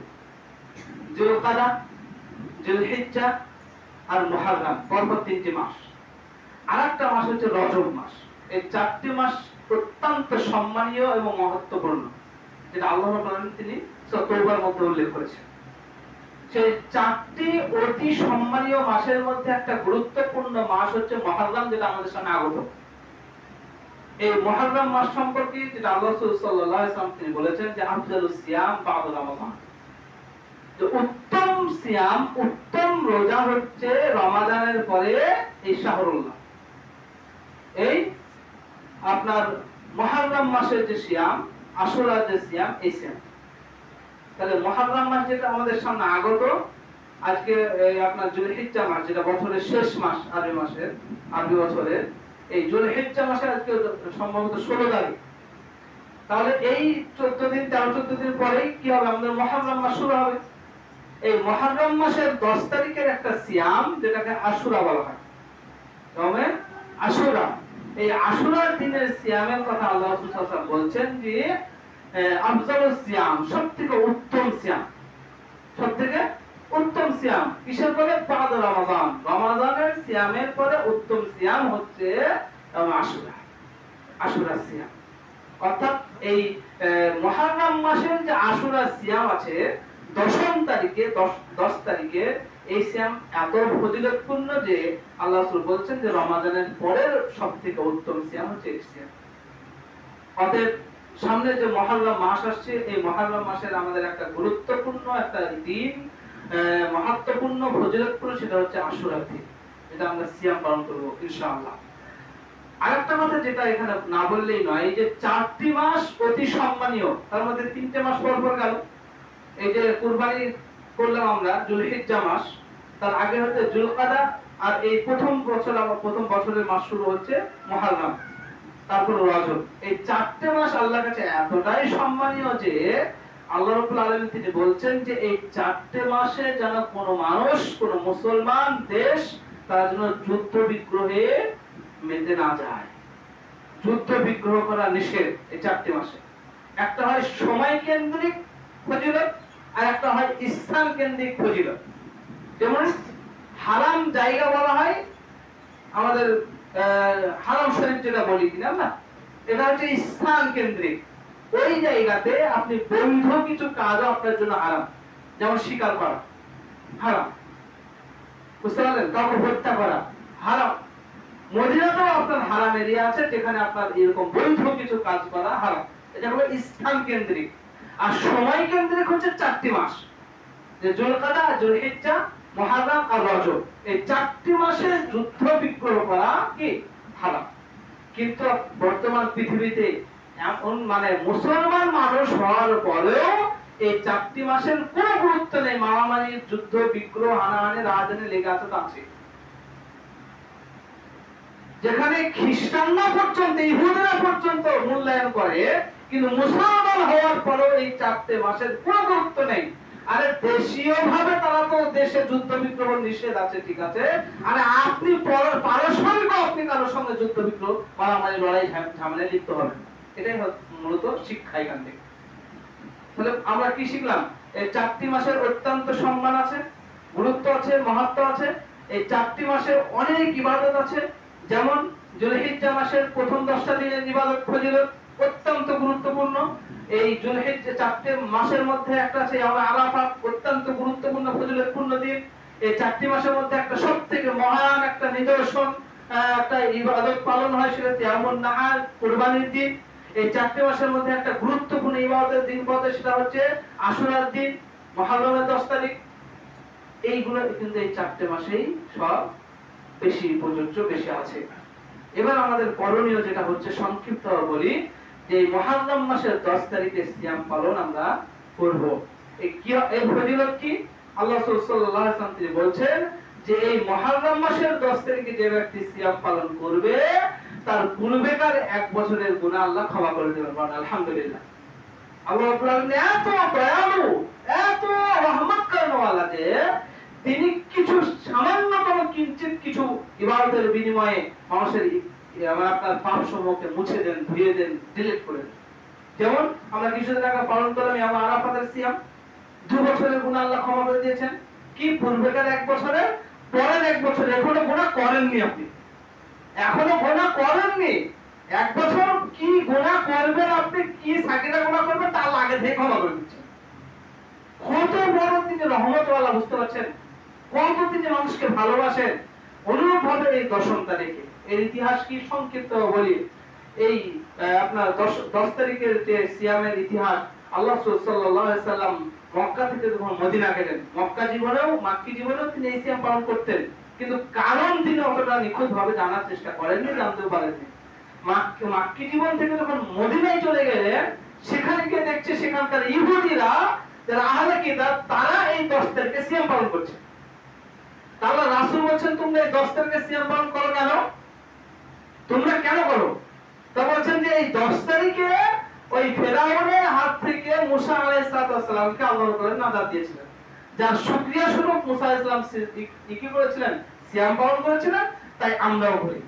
যুলকাদা, যুলহিজ্জা আর মুহররম, পরপর 3টি মাস। আরেকটা মাস হচ্ছে রজব মাস। এই 4টি মাস অত্যন্ত সম্মানীয় এবং মহত্বপূর্ণ, যেটা আল্লাহ রাব্বুল আলামিন তিনি সূরা তওবার মধ্যে উল্লেখ করেছেন। সেই 4টি অতি সম্মানীয় মাসের মধ্যে একটা গুরুত্বপূর্ণ মাস হচ্ছে মুহররম, যেটা আমাদের সামনে আগত। এই মুহররম মাস সম্পর্কে যেটা আল্লাহ রাসূল সাল্লাল্লাহু আলাইহি ওয়াসাল্লাম তিনি বলেছেন যে আফজালুস সিয়াম বা'দা রমাদান, যে উত্তম সিয়াম, উত্তম রোজা হচ্ছে রমাদানের পরে এই শাহরুল্লাহ, এই আপনার মুহররম মাসের যে সিয়াম, আশুরার যে সিয়াম, এই সিয়াম। তাহলে মুহররম মাস যেটা আমাদের সামনে আগত, আজকে আপনার যুলহিজ্জা মাস, যেটা বছরের শেষ মাস আরবি বছরের, এই যুলহিজ্জা মাসে আজকে সম্ভবত 16 তারিখ। তাহলে এই 13-14 দিন পরেই কি হবে? আমাদের মুহররম মাস শুরু হবে। এই মুহররম মাসের 10 তারিখের একটা সিয়াম, যেটাকে আশুরা বলা হয়, তবে আশুরা, এই আশুরার দিনের সিয়ামের কথা আল্লাহ রাসূল সাল্লাল্লাহু আলাইহি ওয়াসাল্লাম বলছেন যে আফজালুস সিয়াম, সবথেকে উত্তম সিয়াম, সবথেকে উত্তম সিয়াম কিসের পরে? বা'দা রমাদান, রমাদানের সিয়ামের পরে উত্তম সিয়াম হচ্ছে আশুরা সিয়াম। অর্থাৎ এই মুহররম মাসের যে আশুরা সিয়াম আছে 10 তারিখে, 10 তারিখে এই সিয়াম এত ফজিলতপূর্ণ যে আল্লাহ রাসূল বলছেন যে রমাদানের পরের সবথেকে উত্তম সিয়াম হচ্ছে এই সিয়াম। অতএব সামনে যে মুহররম মাস আসছে, এই মুহররম মাসের আমাদের একটা গুরুত্বপূর্ণ একটা দিন, মহত্বপূর্ণ, ফজিলতপূর্ণ, সেটা হচ্ছে আশুরার দিন, যেটা আমরা সিয়াম পালন করব ইনশাআল্লাহ। আরেকটা কথা যেটা এখানে না বললেই নয়, এই যে 4টি মাস অতি সম্মানীয়, তার মধ্যে 3টে মাস পর পর গেল। এই যে কুরবানি করলাম আমরা যুলহিজ্জা মাস, তার আগে হচ্ছে যুলকাদা, আর এই প্রথম বছরের মাস শুরু হচ্ছে মুহররম, তারপর রজব। এই 4টে মাস আল্লাহর কাছে এতটাই সম্মানীয় যে আল্লাহ রাব্বুল আলামিন তিনি বলছেন যে এই 4টে মাসে যেন কোনো মানুষ, কোনো মুসলমান দেশ, তারা যেন যুদ্ধ বিগ্রহে মেতে না যায়। যুদ্ধ বিগ্রহ করা নিষেধ এই 4টি মাসে। একটা হয় সময় কেন্দ্রিক ফজিলত, আর একটা হয় স্থান কেন্দ্রিক ফজিলত। যেমন হারাম জায়গা বলা হয় আমাদের হারাম শরীফ যেটা বলি কিনা না, এটা হচ্ছে স্থান কেন্দ্রিক। ওই জায়গাতে আপনি বৈধ কিছু কাজও আপনার জন্য হারাম, যেমন শিকার করা হারাম, বুঝতে পারলেন, কাউকে হত্যা করা হারাম। মদিনাতেও আপনার হারাম এরিয়া আছে যেখানে আপনার এরকম বৈধ কিছু কাজ করা হারাম। এটা হলো স্থান কেন্দ্রিক। আর সময় কেন্দ্রিক হচ্ছে 4টি মাস, যে যুলকাদা, যুলহিজ্জা, মুহররম আর রজব। এই 4টি মাসে যুদ্ধ বিগ্রহ করা কি হারাম। কিন্তু বর্তমান পৃথিবীতে এমন মানে মুসলমান মানুষ হওয়ার পরেও এই 4টি মাসের কোনো গুরুত্ব নেই। মারামারি, যুদ্ধ বিগ্রহ, হানাহানি, রাজধানী লেগে আছে তাছে। যেখানে খ্রিস্টানরা পর্যন্ত, ইহুদিরা পর্যন্ত মূল্যায়ন করে, কিন্তু মুসলমান হওয়ার পরেও এই 4টে মাসের কোনো গুরুত্ব নেই। আরে দেশীয় ভাবে তারা তো দেশে যুদ্ধ বিগ্রহ নিষেধ আছে, ঠিক আছে, আরে আপনি পারস্পরিক আপনি কারোর সঙ্গে যুদ্ধ বিগ্রহ, মারামারি, লড়াই ঝামেলায় লিপ্ত হবেন। এটাই মূলত শিক্ষা এখান থেকে। তাহলে আমরা কি শিখলাম? এই 4টি মাসের অত্যন্ত সম্মান আছে, গুরুত্ব আছে, মাহাত্ম্য আছে। এই 4টি মাসের অনেক ইবাদত আছে। যেমন যুলহিজ্জা মাসের প্রথম 10টা দিনের ইবাদত ফজিলত অত্যন্ত গুরুত্বপূর্ণ। এই যুলহিজ্জা 4টে মাসের মধ্যে একটা আছে ইয়াউম আরাফাত, অত্যন্ত গুরুত্বপূর্ণ ফজিলতপূর্ণ দিন। এই 4টি মাসের মধ্যে একটা সবথেকে মহান একটা নিদর্শন, একটা ইবাদত পালন হয়, সেটা ইয়াউমুন নাহার, কুরবানির দিন। এই 4টে মাসের মধ্যে একটা গুরুত্বপূর্ণ ইবাদতের দিন বলতে সেটা হচ্ছে আশুরার দিন, মুহররমের 10 তারিখ। এইগুলো কিন্তু এই 4টে মাসেই সব বেশি প্রযোজ্য, বেশি আছে। এবার আমাদের করণীয় যেটা হচ্ছে, সংক্ষিপ্ত বলি, যে মুহররম মাসের 10 তারিখে সিয়াম পালন আমরা করব। এই ফজিলত কি? আল্লাহ সাল্লাল্লাহু আলাইহি ওয়াসাল্লাম তিনি বলছেন যে এই মুহররম মাসের 10 তারিখে যে ব্যক্তি সিয়াম পালন করবে তার পূর্বেকার 1 বছরের গুনাহ আল্লাহ ক্ষমা করে দেবেন। আলহামদুলিল্লাহ। আল্লাহ রাব্বুল আলামিন এত দয়ালু, এত রহমত করনেওয়ালা যে তিনি কিছু সামান্যতম কিঞ্চিত কিছু ইবাদতের বিনিময়ে মানুষের আপনার পাপ সমূহকে মুছে দেন, ধুয়ে দেন, ডিলিট করে দেন। যেমন আমরা কিছুদিন আগে পালন করলাম ইয়াউম আরাফাতের সিয়াম, 2 বছরের গুনাহ আল্লাহ ক্ষমা করে দিয়েছেন। কি পূর্বেকার 1 বছরের, পরের 1 বছর এখনো গুনাহ করেননি আপনি, এখনো গুনাহ করেননি। 1 বছর কি গুনাহ করবেন আপনি, কি সাকিরা গুনাহ করবেন, তার আগে থেকে ক্ষমা করে দিচ্ছেন। কত বড় তিনি রহমতওয়ালা, বুঝতে পারছেন? কত তিনি মানুষকে ভালোবাসেন। অনুরূপ ভাবে এই 10ম তারিখে এর ইতিহাস কি সংক্ষিপ্ত বলি। এই আপনার 10 তারিখের যে সিয়ামের ইতিহাস, আল্লাহ সাল্লাল্লাহু আলাইহি সাল্লাম মক্কা থেকে যখন মদিনা গেলেন, মক্কা জীবনেও, মাক্কি জীবনেও তিনি এই সিয়াম পালন করতেন, কিন্তু কারণ তিনি অতটা নিখুঁত ভাবে জানার চেষ্টা করেননি, জানতেও পারেননি। মাক্কি জীবন থেকে যখন মদিনায় চলে গেলেন, সেখানে গিয়ে দেখছে সেখানকার ইহুদিরা, যারা আহলে কিতাব, তারা এই 10 তারিখে সিয়াম পালন করছে। তাহলে রাসূল বলছেন তোমরা এই 10 তারিখে সিয়াম পালন করো কেন? তোমরা কেন করো? তা বলছেন যে এই 10 তারিখে ওই ফেরাউনের হাত থেকে মুসা আলাইহিস সালামকে আল্লাহ তাআলা নাজাত দিয়েছিলেন, যার শুকরিয়া স্বরূপ মুসা আলাইহিস সালাম কি করেছিলেন? সিয়াম পালন করেছিলেন। তাই আমরাও করি।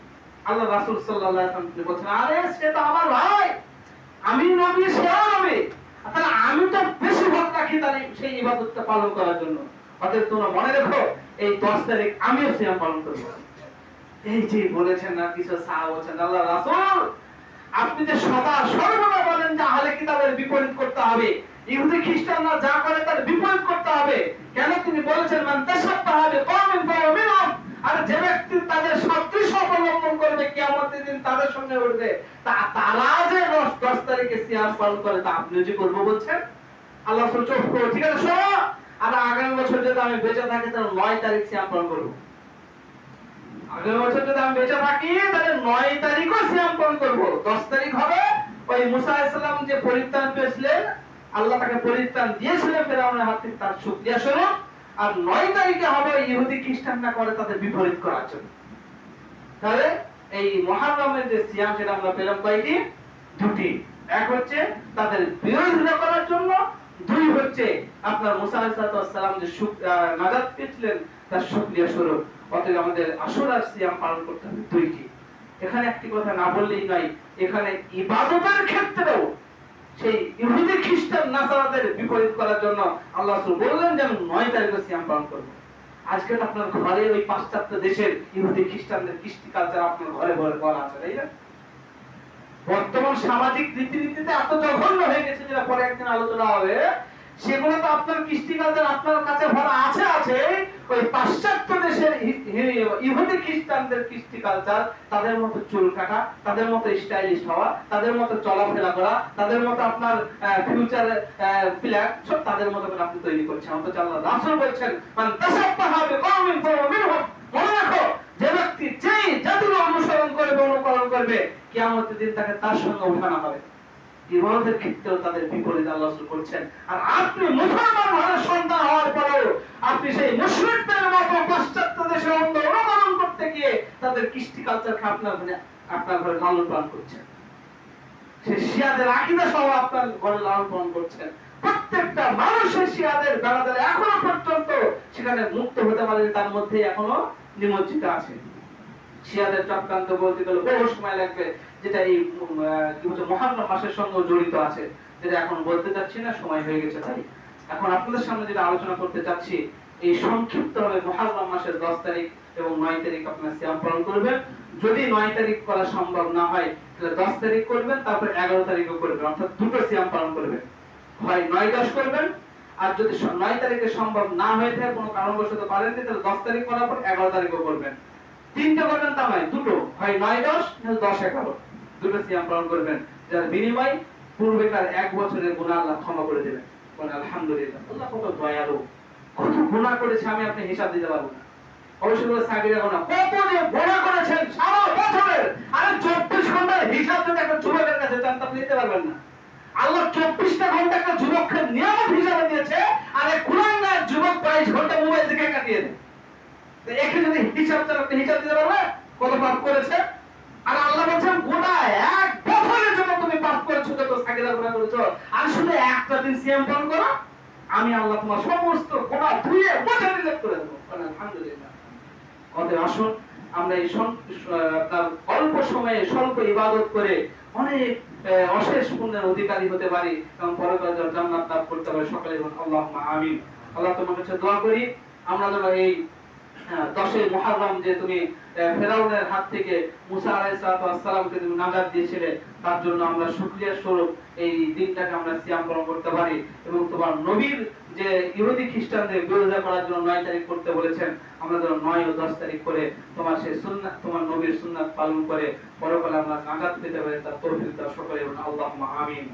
আল্লাহ রাসূল সাল্লাল্লাহু আলাইহি ওয়াসাল্লাম বলেছেন, আরে সে তো আমার ভাই, আমি নবী, সেও নবী, তাহলে আমি তো বেশি ভক্ত রাখি তাহলে সেই ইবাদতটা পালন করার জন্য। অতএব তোমরা মনে রেখো এই 10 তারিখ আমিও সিয়াম পালন করব। এই যে বলেছেন না কিছু সাহাবা বলেছেন, আল্লাহ রাসূল আপনি যে সদা সর্বদা বলেন যে আহলে কিতাবের বিপরীত করতে হবে, ইহুদি খ্রিস্টানরা যা করে তার বিপরীত করতে হবে, কেন তিনি বলেছেন মান তাশাব্বাহা বিকওমিন ফাহুয়া মিনহুম, আর যে ব্যক্তি তাদের সাদৃশ্য অবলম্বন করবে কিয়ামতের দিন তাদের সঙ্গে উঠবে। তারা যে 10 তারিখে সিয়াম পালন করে তা আপনি যে করব বলছেন? আল্লাহ রাসূল চুপ করো, ঠিক আছে শোনো, আর আগামী বছর যদি আমি বেঁচে থাকি তাহলে 9 তারিখ সিয়াম পালন করব। আগামী বছর যদি আমি বেঁচে থাকি তাহলে 9 তারিখও সিয়াম পালন করব। 10 তারিখ হবে ওই মুসা আলাইহিস সালাম যে পরিত্রাণ পেয়েছিলেন, আল্লাহ তাকে পরিত্রাণ দিয়েছিলেন ফেরাউনের হাত থেকে, তার শুকরিয়া স্বরূপ। আর 9 তারিখে হবে ইহুদি খ্রিস্টানরা করে তাদের বিপরীত করার জন্য। তাহলে এই মুহররমের যে সিয়াম সেটা আমরা পেলাম কয়টি? 2টি। এক হচ্ছে তাদের বিরোধিতা করার জন্য, 2 হচ্ছে আপনার মুসা আলাইহিস সালাম যে নাজাত পেয়েছিলেন তার শুকরিয়া স্বরূপ। অতএব আমাদের আশুরার সিয়াম পালন করতে হবে 2টি। এখানে একটি কথা না বললেই নয়, এখানে ইবাদতের ক্ষেত্রেও সেই ইহুদি খ্রিস্টান নাসারাদের বিপরীত করার জন্য আল্লাহ রাসূল বললেন যে আমি 9 তারিখে সিয়াম পালন করব। আজকে তো আপনার ঘরে ওই পাশ্চাত্য দেশের ইহুদি খ্রিস্টানদের কৃষ্টি কালচার আপনার ঘরে ঘরে করা আছে, তাই না? বর্তমান সামাজিক রীতিনীতিতে এত জঘন্য হয়ে গেছে, যেটা পরে একদিন আলোচনা হবে, সেগুলো তো আপনার কৃষ্টি কালচার আপনার কাছে ভরা আছে আছে ওই পাশ্চাত্য দেশের ইহুদি খ্রিস্টানদের কৃষ্টি কালচার, তাদের মতো চুল কাটা, তাদের মতো স্টাইলিশ হওয়া, তাদের মতো চলাফেরা করা, তাদের মতো আপনার ফিউচার প্ল্যান সব তাদের মতো করে আপনি তৈরি করছেন। অথচ আল্লাহ রাসূল বলছেন মান তাশাব্বাহা বিকওমিন ফাহুয়া মিনহুম, মনে রাখো যে ব্যক্তি যেই জাতির অনুসরণ করবে অনুকরণ করবে কিয়ামতের দিন তাকে তার সঙ্গে উঠানো হবে। ইবাদতের ক্ষেত্রেও তাদের বিপরীত আল্লাহ রাসূল করছেন। আর আপনি মুসলমান ঘরের সন্তান হওয়ার পরেও আপনি সেই মুশরিকদের মতো পাশ্চাত্য দেশে অন্ধ অনুকরণ করতে গিয়ে তাদের কৃষ্টি কালচারকে আপনার ঘরে লালন পালন করছেন। সেই শিয়াদের আকীদা সহ আপনার ঘরে লালন পালন করছেন। প্রত্যেকটা মানুষের শিয়াদের বেড়াদারে এখনো পর্যন্ত সেখানে মুক্ত হতে পারেনি, তার মধ্যে এখনো নিমজ্জিত আছে। শিয়াদের চক্রান্ত বলতে গেলে বহু সময় লাগবে, যেটা এই মুহররম মাসের সঙ্গে জড়িত আছে, যেটা এখন বলতে চাচ্ছি না, সময় হয়ে গেছে। তাই এখন আপনাদের সামনে যেটা আলোচনা করতে চাচ্ছি, এই সংক্ষিপ্ত ভাবে মুহররম মাসের 10 তারিখ এবং 9 তারিখ আপনারা সিয়াম পালন করবেন। যদি 9 তারিখ করা সম্ভব না হয় তাহলে 10 তারিখ করবেন, তারপর 11 তারিখও করবেন, অর্থাৎ দুটো সিয়াম পালন করবেন। হয় 9-10 করবেন, আর যদি 9 তারিখে সম্ভব না হয়ে থাকে, কোনো কারণবশত পারেননি, তাহলে 10 তারিখ করার পর 11 তারিখও করবেন। তিনটা করবেন তা নয়, দুটো, হয় 9-10 নাহলে 10-11, দুটো সিয়াম পালন করবেন, যার বিনিময় পূর্বেকার 1 বছরের গুনাহ আল্লাহ ক্ষমা করে দেবেন। বলেন আলহামদুলিল্লাহ। আল্লাহ কত দয়ালু, কত গুনাহ করেছে আমি আপনি হিসাব দিতে পারবো না। অবশ্যই বলে সাগীরা গুনাহ কত যে গুনাহ করেছেন সারা বছরের, আরে 24 ঘন্টার হিসাব যদি একটা যুবকের কাছে চান আপনি দিতে পারবেন না। আল্লাহ 24টা ঘন্টা একটা যুবককে নিয়ামত হিসাবে দিয়েছে, আর এক কুলাঙ্গার যুবক 22 ঘন্টা মোবাইল দেখে কাটিয়ে দেয়। এখানে যদি হিসাব চান আপনি হিসাব দিতে পারবেন কত পাপ করেছে? আর আল্লাহ বলছেন গোটা 1 বছরের জন্য তুমি পাপ করেছো, যত সাগীরা গুনাহ করেছো, আর শুধু একটা দিন সিয়াম পালন করো, আমি আল্লাহ তোমার সমস্ত গুনাহ ধুয়ে মুছে রিজেক্ট করে দেব। আলহামদুলিল্লাহ। অতএব আসুন আমরা এই তার অল্প সময়ে স্বল্প ইবাদত করে অনেক অশেষ পুণ্যের অধিকারী হতে পারি এবং পরকালে জান্নাত লাভ করতে পারি। সকলে বলুন আল্লাহুম্মা আমিন। আল্লাহ তোমার কাছে দোয়া করি আমরা যেন এই 10 মুহররম যে তুমি ফেরাউনের হাত থেকে মুসা আলাইহিস সালামকে তুমি নাজাত দিয়েছিলে, তার জন্য আমরা শুকরিয়া স্বরূপ এই দিনটাকে আমরা সিয়াম পালন করতে পারি, এবং তোমার নবীর যে ইহুদি খ্রিস্টানদের বিরোধিতা করার জন্য 9 তারিখ করতে বলেছেন, আমরা যেন 9 ও 10 তারিখ করে তোমার সেই সুন্নাত, তোমার নবীর সুন্নাত পালন করে পরকালে আমরা নাজাত পেতে পারি, তার তৌফিক দাও। সকলে বলুন আল্লাহুম্মা আমিন।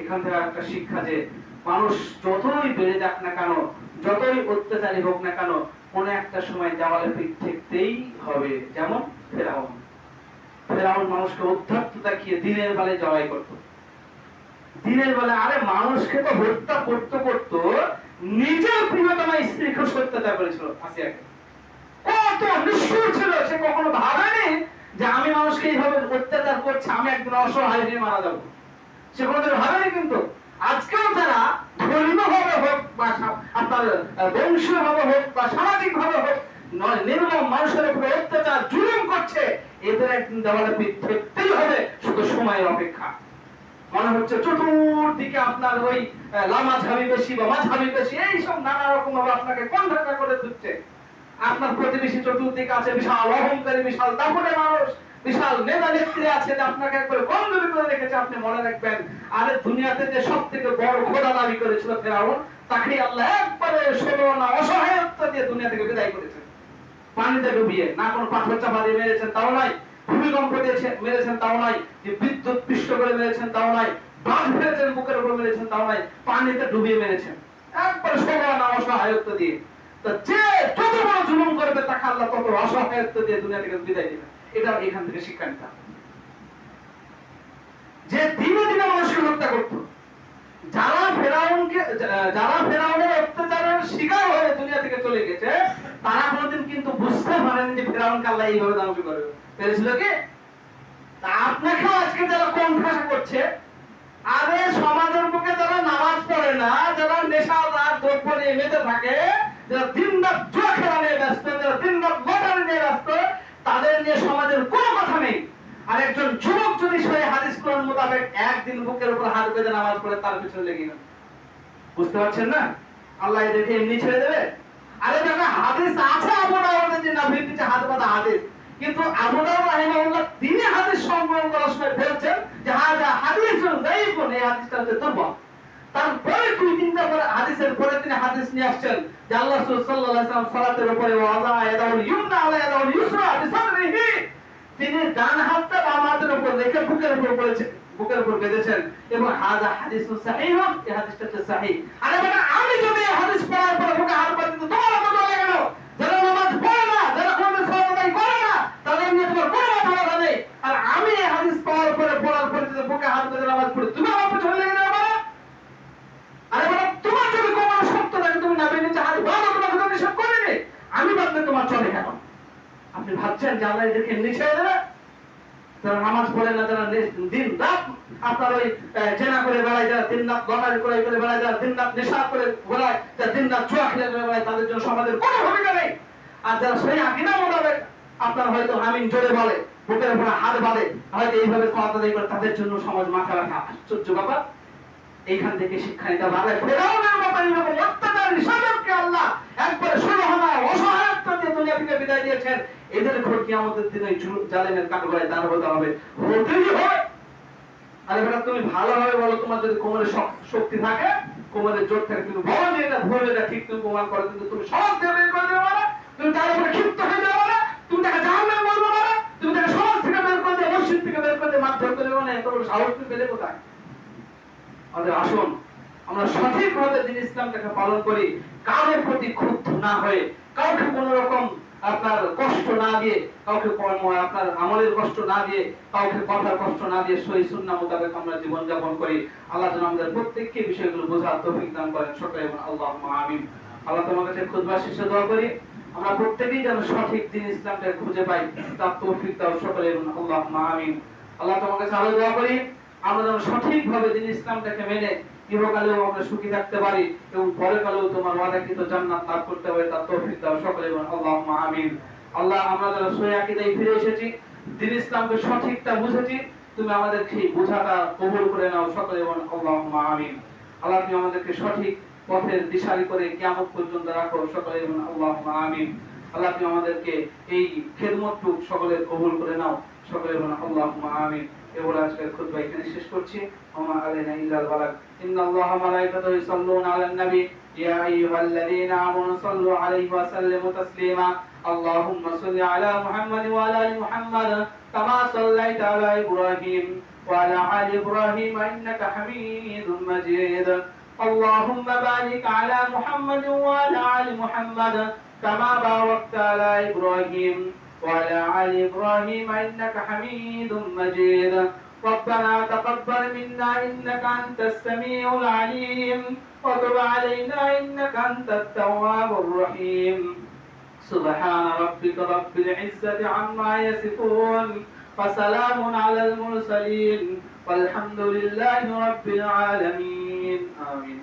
এখান থেকে একটা শিক্ষা যে মানুষ যতই বেড়ে যাক না কেন, যতই অত্যাচারী হোক না কেন, কোন একটা সময় দেওয়ালে পিঠ ঠেকতেই হবে। যেমন ফেরাউন মানুষকে অধ্যত্ত দেখিয়ে দিনের বেলায় জবাই করত। দিনের বেলা আরে মানুষকে তো হত্যা করতে করতে নিজের প্রিয়তমা স্ত্রীকে অত্যাচার করেছিল আসিয়াকে। কত নিষ্ঠুর ছিল, সে কখনো ভাবেনি যে আমি মানুষকে এইভাবে অত্যাচার করছি, আমি একদিন অসহায় হয়ে মারা যাবো। সে কোনোদিন ভাবেনি। কিন্তু আজকেও যারা ধর্মীয় ভাবে হোক বা আপনার বংশীয় ভাবে হোক বা সামাজিক ভাবে হোক নির্মম মানুষের উপরে অত্যাচার জুলুম করছে, এদের একদিন দেওয়ালে পিঠ ঠেকতেই হবে, শুধু সময়ের অপেক্ষা। মনে হচ্ছে চতুর্দিকে আপনার ওই লামাঝাবি বেশি বা মাঝাবি বেশি এইসব নানা রকম ভাবে আপনাকে কন্ট্রাক্ট করে দিচ্ছে। আপনার প্রতিবেশী চতুর্দিকে আছে বিশাল অহংকারী, বিশাল দাপটে মানুষ, বিশাল নেতা নেত্রী আছে যে আপনাকে একবার বন্ধুরি করে রেখেছে। আপনি মনে রাখবেন, আরে দুনিয়াতে যে সব থেকে বড় খোদা দাবি করেছিল ফেরাউন, তাকে আল্লাহ একবারে ছলনা অসহায়ত্ব দিয়ে দুনিয়া থেকে বিদায় করেছেন। পানিতে ডুবিয়ে, না কোনো পাথর চাপা দিয়ে মেরেছেন তাও নাই, ভূমিকম্প দিয়ে মেরেছেন তাও নাই, যে বিদ্যুৎ পৃষ্ঠ করে মেরেছেন তাও নাই, বাঁধ ফেলেছেন বুকের উপর মেরেছেন তাও নাই, পানিতে ডুবিয়ে মেরেছেন একবারে ছলনা অসহায়ত্ব দিয়ে। যে যত বড় জুলুম করবে তাকে আল্লাহ তত অসহায়ত্ব দিয়ে দুনিয়া থেকে বিদায় দিবেন। এটা এখান থেকে শিক্ষা নিতে হবে। যে দিনে দিনে মানুষকে হত্যা করত, যারা ফেরাউনের অত্যাচারের শিকার হয়ে দুনিয়া থেকে চলে গেছে, তারা কোনোদিন কিন্তু বুঝতে পারেন যে ফেরাউনকে আল্লাহ এইভাবে ধ্বংস করবে। পেরেছিল কি? আপনাকেও আজকে যারা কোণঠাসা করছে, আরে সমাজের বুকে যারা নামাজ পড়ে না, যারা নেশাদার দ্রব্য নিয়ে মেতে থাকে, যারা দিনরাত জুয়া খেলা নিয়ে ব্যস্ত, যারা দিনরাত লটারি নিয়ে ব্যস্ত, তাদের নিয়ে সমাজের কোনো কথা নেই। একদিন বুকের উপর হাত বেঁধে নামাজ পড়ে তার পিছনে লেগে গেল। বুঝতে পারছেন না? আল্লাহ এদেরকে এমনি ছেড়ে দেবে? আরে দেখো হাদিস আছে আবু দাউদের যে নবীর নিচে হাত বাঁধা হাদিস, কিন্তু আবু দাউদ রাহিমাহুল্লাহ তিনি হাদিস সংগ্রহ করার সময় বলেছেন যে হাদিসুন যায়িফুন, এই হাদিসটা হচ্ছে দুর্বল। তারপরে দুই তিনটা পরে হাদিসের পরে তিনি হাদিস নিয়ে আসছেন যে আল্লাহ রাসূল সাল্লাল্লাহু আলাইহি ওয়াসাল্লাম সালাতের উপরে ওয়াজা ইয়াদাউল ইউমনা আলা ইয়াদাউল ইউসরা বিসাদরিহি, তিনি ডান হাতটা বাম হাতের উপর রেখে বুকের উপর করেছেন, বুকের উপর বেঁধেছেন, এবং হাযা হাদিসুন সাহিহুন, এই হাদিসটা হচ্ছে সহিহ। আরে বাবা আমি যদি এই হাদিস পড়ার পরে বুকে হাত বাঁধি তো তোমার কত লাগে গেল? যারা নামাজ পড়ে না, যারা কোরআনের সালাত আদায় করে না, তাদের নিয়ে তোমার কোনো মাথা ব্যথা নেই। আর আমি এই হাদিস পড়ার পরে যদি বুকে হাত বেঁধে নামাজ পড়ি, তুমি আমার পেছনে লেগে যাবে না? আরে বাবা তোমার যদি কোমর শক্ত থাকে তুমি নবীর নিচে হাত বাঁধো, তোমাকে তো নিষেধ করেনি, আমি বাঁধলে তোমার চলে কেন? আপনি ভাবছেন যে আল্লাহ এদেরকে নিষেধ দেবে? যারা নামাজ পড়ে না, যারা দিন রাত আপনার ওই জেনা করে বেড়ায়, যারা দিন রাত লটারি করে বেড়ায়, যারা দিন রাত নেশা করে বেড়ায়, যারা দিন রাত জুয়া খেলে বেড়ায়, তাদের জন্য সমাজের কোনো ভূমিকা নেই। আর যারা সেই আকিদা মোতাবেক আপনার হয়তো আমিন জোরে বলে, বুকের উপরে হাত বাঁধে, হয়তো এইভাবে সালাত আদায় করে, তাদের জন্য সমাজ মাথা রাখা। আশ্চর্য ব্যাপার। এইখান থেকে শিক্ষা নিতে পারলে ফেরাউনের মতো এরকম অত্যাচারী শাসককে আল্লাহ একবারে সুরহানা অসহায়ত্ব দিয়ে দুনিয়া থেকে বিদায় দিয়েছেন। এদের ঘর কিয়ামতের দিনে জালেমের কাঠগড়ায় দাঁড় হতে হবে, হতেই হয়। আরে বেটা তুমি ভালোভাবে বলো, তোমার যদি কোমরে শক্তি থাকে, কোমরে জোর থাকে, তুমি বলো যে এটা ভুল, এটা ঠিক, তুমি প্রমাণ করো, কিন্তু তুমি সমাজ থেকে বের করে দেবে না, তুমি তার উপরে ক্ষিপ্ত হয়ে যাবে না, তুমি তাকে জাহান্নামে বলবে না, তুমি তাকে সমাজ থেকে বের করে দিয়ে, মসজিদ থেকে বের করে দিয়ে, মারধর করে দেবে না, এত বড় সাহস তুমি পেলে কোথায়? আমাদের আসুন আমরা সঠিকভাবে দিন ইসলামটাকে পালন করি, কারোর প্রতি ক্ষুব্ধ না হয়ে, কাউকে কোন রকম আপনার কষ্ট না দিয়ে, কাউকে আপনার আমলের কষ্ট না দিয়ে, কাউকে কথার কষ্ট না দিয়ে সহিহ সুন্নাহ মোতাবেক আমরা জীবন যাপন করি। আল্লাহ যেন আমাদের প্রত্যেককে বিষয়গুলো বোঝার তৌফিক দান করেন, সকলে বলেন আল্লাহুম্মা আমিন। আল্লাহ তোমার কাছে খুতবা শেষে দোয়া করি, আমরা প্রত্যেকেই যেন সঠিক দিন ইসলামটাকে খুঁজে পাই, তার তৌফিক দাও, সকলে বলেন আল্লাহুম্মা আমিন। আল্লাহ তোমার কাছে আরো দোয়া করি, আমরা যেন সঠিকভাবে দিন ইসলামটাকে মেনে ইহকালেও আমরা সুখী থাকতে পারি এবং পরকালেও তোমার ওয়াদাকৃত জান্নাত লাভ করতে পারি, তার তৌফিক দাও, সকলে বলেন আল্লাহুম্মা আমিন। আল্লাহ আমরা যারা সহিহ আকীদায় ফিরে এসেছি, দিন ইসলামকে সঠিকটা বুঝেছি, তুমি আমাদেরকে সেই বোঝাটা কবুল করে নাও, সকলে বলেন আল্লাহুম্মা আমিন। আল্লাহ তুমি আমাদেরকে সঠিক পথের দিশারি করে কিয়ামত পর্যন্ত রাখো, সকলে বলেন আল্লাহুম্মা আমিন। আল্লাহ তুমি আমাদেরকে এই খেদমতটুকু সকলের কবুল করে নাও, সকলে বলেন আল্লাহুম্মা আমিন। এবার আজকের খুতবা এখানে শেষ করছি। ওমা আলাইনা ইল্লাল বালাগ। ইন্নাল্লাহা মালাইকাতাহু ইউসাল্লুনা আলান নবী ইয়া আইয়ুহাল্লাযীনা আমানু সাল্লু আলাইহি ওয়া সাল্লিমু তাসলিমা। আল্লাহুম্মা সাল্লি আলা মুহাম্মাদ ওয়া আলা আলি মুহাম্মাদ কামা সাল্লাইতা আলা ইব্রাহিম ওয়া আলা আলি ইব্রাহিম ইন্নাকা হামিদুম মাজিদ। আল্লাহুম্মা বারিক আলা মুহাম্মাদ ওয়া আলা আলি মুহাম্মাদ কামা বারাকতা আলা ইব্রাহিম وعلى آل إبراهيم إنك حميد مجيد. ربنا تقبل منا إنك أنت السميع العليم وتب علينا إنك أنت التواب الرحيم. سبحان ربك رب العزة عما يصفون وسلام على المرسلين والحمد لله رب العالمين. آمين.